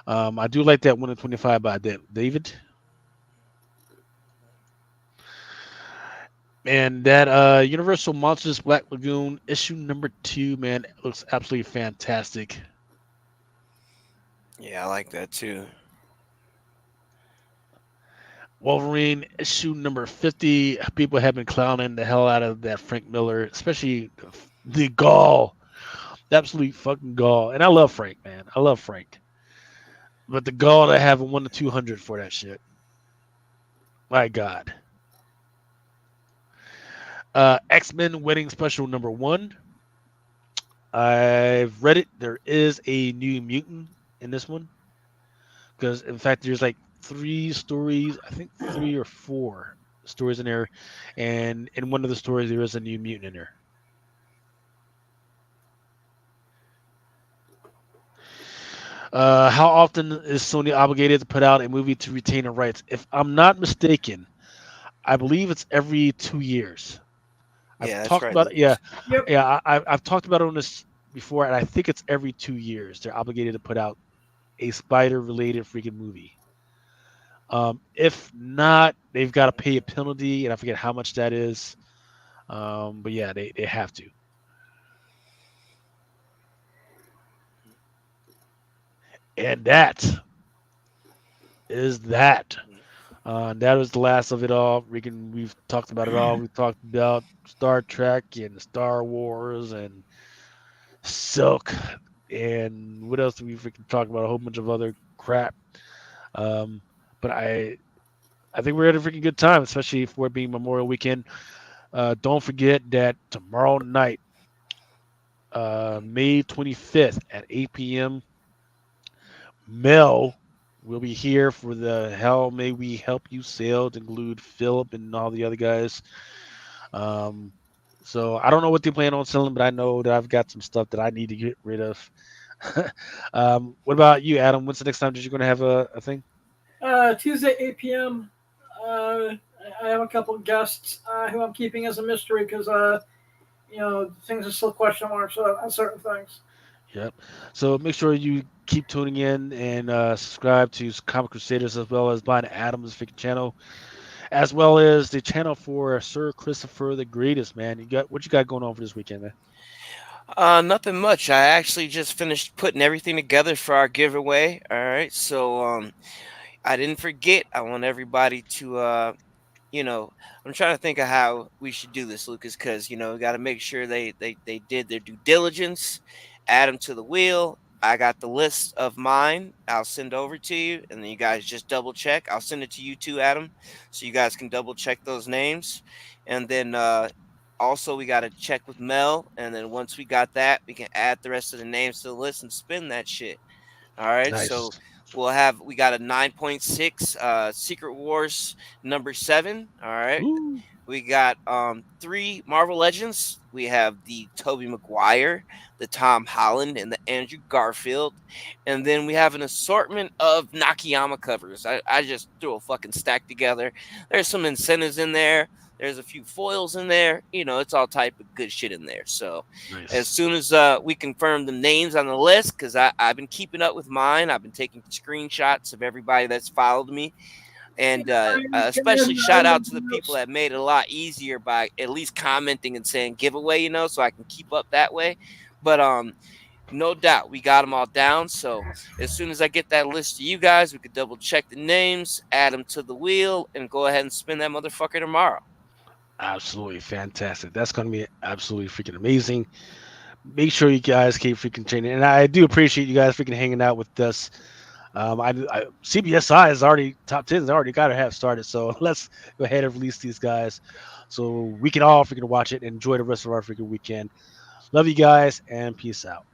Speaker 2: I do like that 1 in 25 by David. And that Universal Monsters Black Lagoon issue number 2, man, it looks absolutely fantastic.
Speaker 7: yeah, I like that too.
Speaker 2: Wolverine issue number 50. People have been clowning the hell out of that Frank Miller, especially the gall. The absolute fucking gall. And I love Frank, man. I love Frank. But the gall to have a 1 to 200 for that shit. My God. X-Men Wedding Special number 1. I've read it. There is a new mutant in this one. Because, in fact, there's like 3 stories. I think 3 or 4 stories in there. And in one of the stories, there is a new mutant in there. How often is Sony obligated to put out a movie to retain the rights? If I'm not mistaken, I believe it's every 2 years. I've
Speaker 7: Yeah, that's
Speaker 2: talked
Speaker 7: right.
Speaker 2: about it. Yeah,
Speaker 3: Yep.
Speaker 2: yeah. I've talked about it on this before, and I think it's every 2 years they're obligated to put out a spider-related freaking movie. If not, they've got to pay a penalty, and I forget how much that is. But yeah, they have to. And that is that. That was the last of it all. We've talked about it all. We've talked about Star Trek and Star Wars and Silk and what else did we freaking talk about? A whole bunch of other crap. But I think we're at a freaking good time, especially for it being Memorial Weekend. Don't forget that tomorrow night, May 25th at 8 p.m., Mel will be here for the Hell May We Help You sale to include Philip and all the other guys. So I don't know what they plan on selling, but I know that I've got some stuff that I need to get rid of. What about you, Adam? When's the next time that you're going to have a thing?
Speaker 3: Tuesday, 8 p.m. I have a couple of guests who I'm keeping as a mystery because, things are still question marks on certain things.
Speaker 2: Yep. So make sure you keep tuning in and subscribe to Comic Crusaders as well as Blind Adam's freaking channel, as well as the channel for Sir Christopher the Greatest, man. What you got going on for this weekend, man?
Speaker 7: Nothing much. I actually just finished putting everything together for our giveaway. All right, so I didn't forget. I want everybody to you know, I'm trying to think of how we should do this, Lucas, because we got to make sure they did their due diligence, add them to the wheel. I got the list of mine. I'll send over to you, and then you guys just double check. I'll send it to you too, Adam, so you guys can double check those names, and then also we got to check with Mel, and then once we got that, we can add the rest of the names to the list and spin that shit. All right,
Speaker 2: Nice.
Speaker 7: so we got a 9.6 Secret Wars number 7. All right.
Speaker 2: Ooh,
Speaker 7: We got 3 Marvel Legends. We have the Tobey Maguire, the Tom Holland, and the Andrew Garfield. And then we have an assortment of Nakayama covers. I just threw a fucking stack together. There's some incentives in there. There's a few foils in there. It's all type of good shit in there. So
Speaker 2: nice.
Speaker 7: as soon as we confirm the names on the list, because I've been keeping up with mine. I've been taking screenshots of everybody that's followed me. And especially shout out to the people that made it a lot easier by at least commenting and saying giveaway, so I can keep up that way. But no doubt we got them all down. So as soon as I get that list to you guys, we could double check the names, add them to the wheel, and go ahead and spin that motherfucker tomorrow.
Speaker 2: Absolutely fantastic. That's going to be absolutely freaking amazing. Make sure you guys keep freaking training, and I do appreciate you guys freaking hanging out with us. CBSI is already top 10. Has already got to have started, so let's go ahead and release these guys so we can all freaking watch it and enjoy the rest of our freaking weekend. Love you guys and peace out.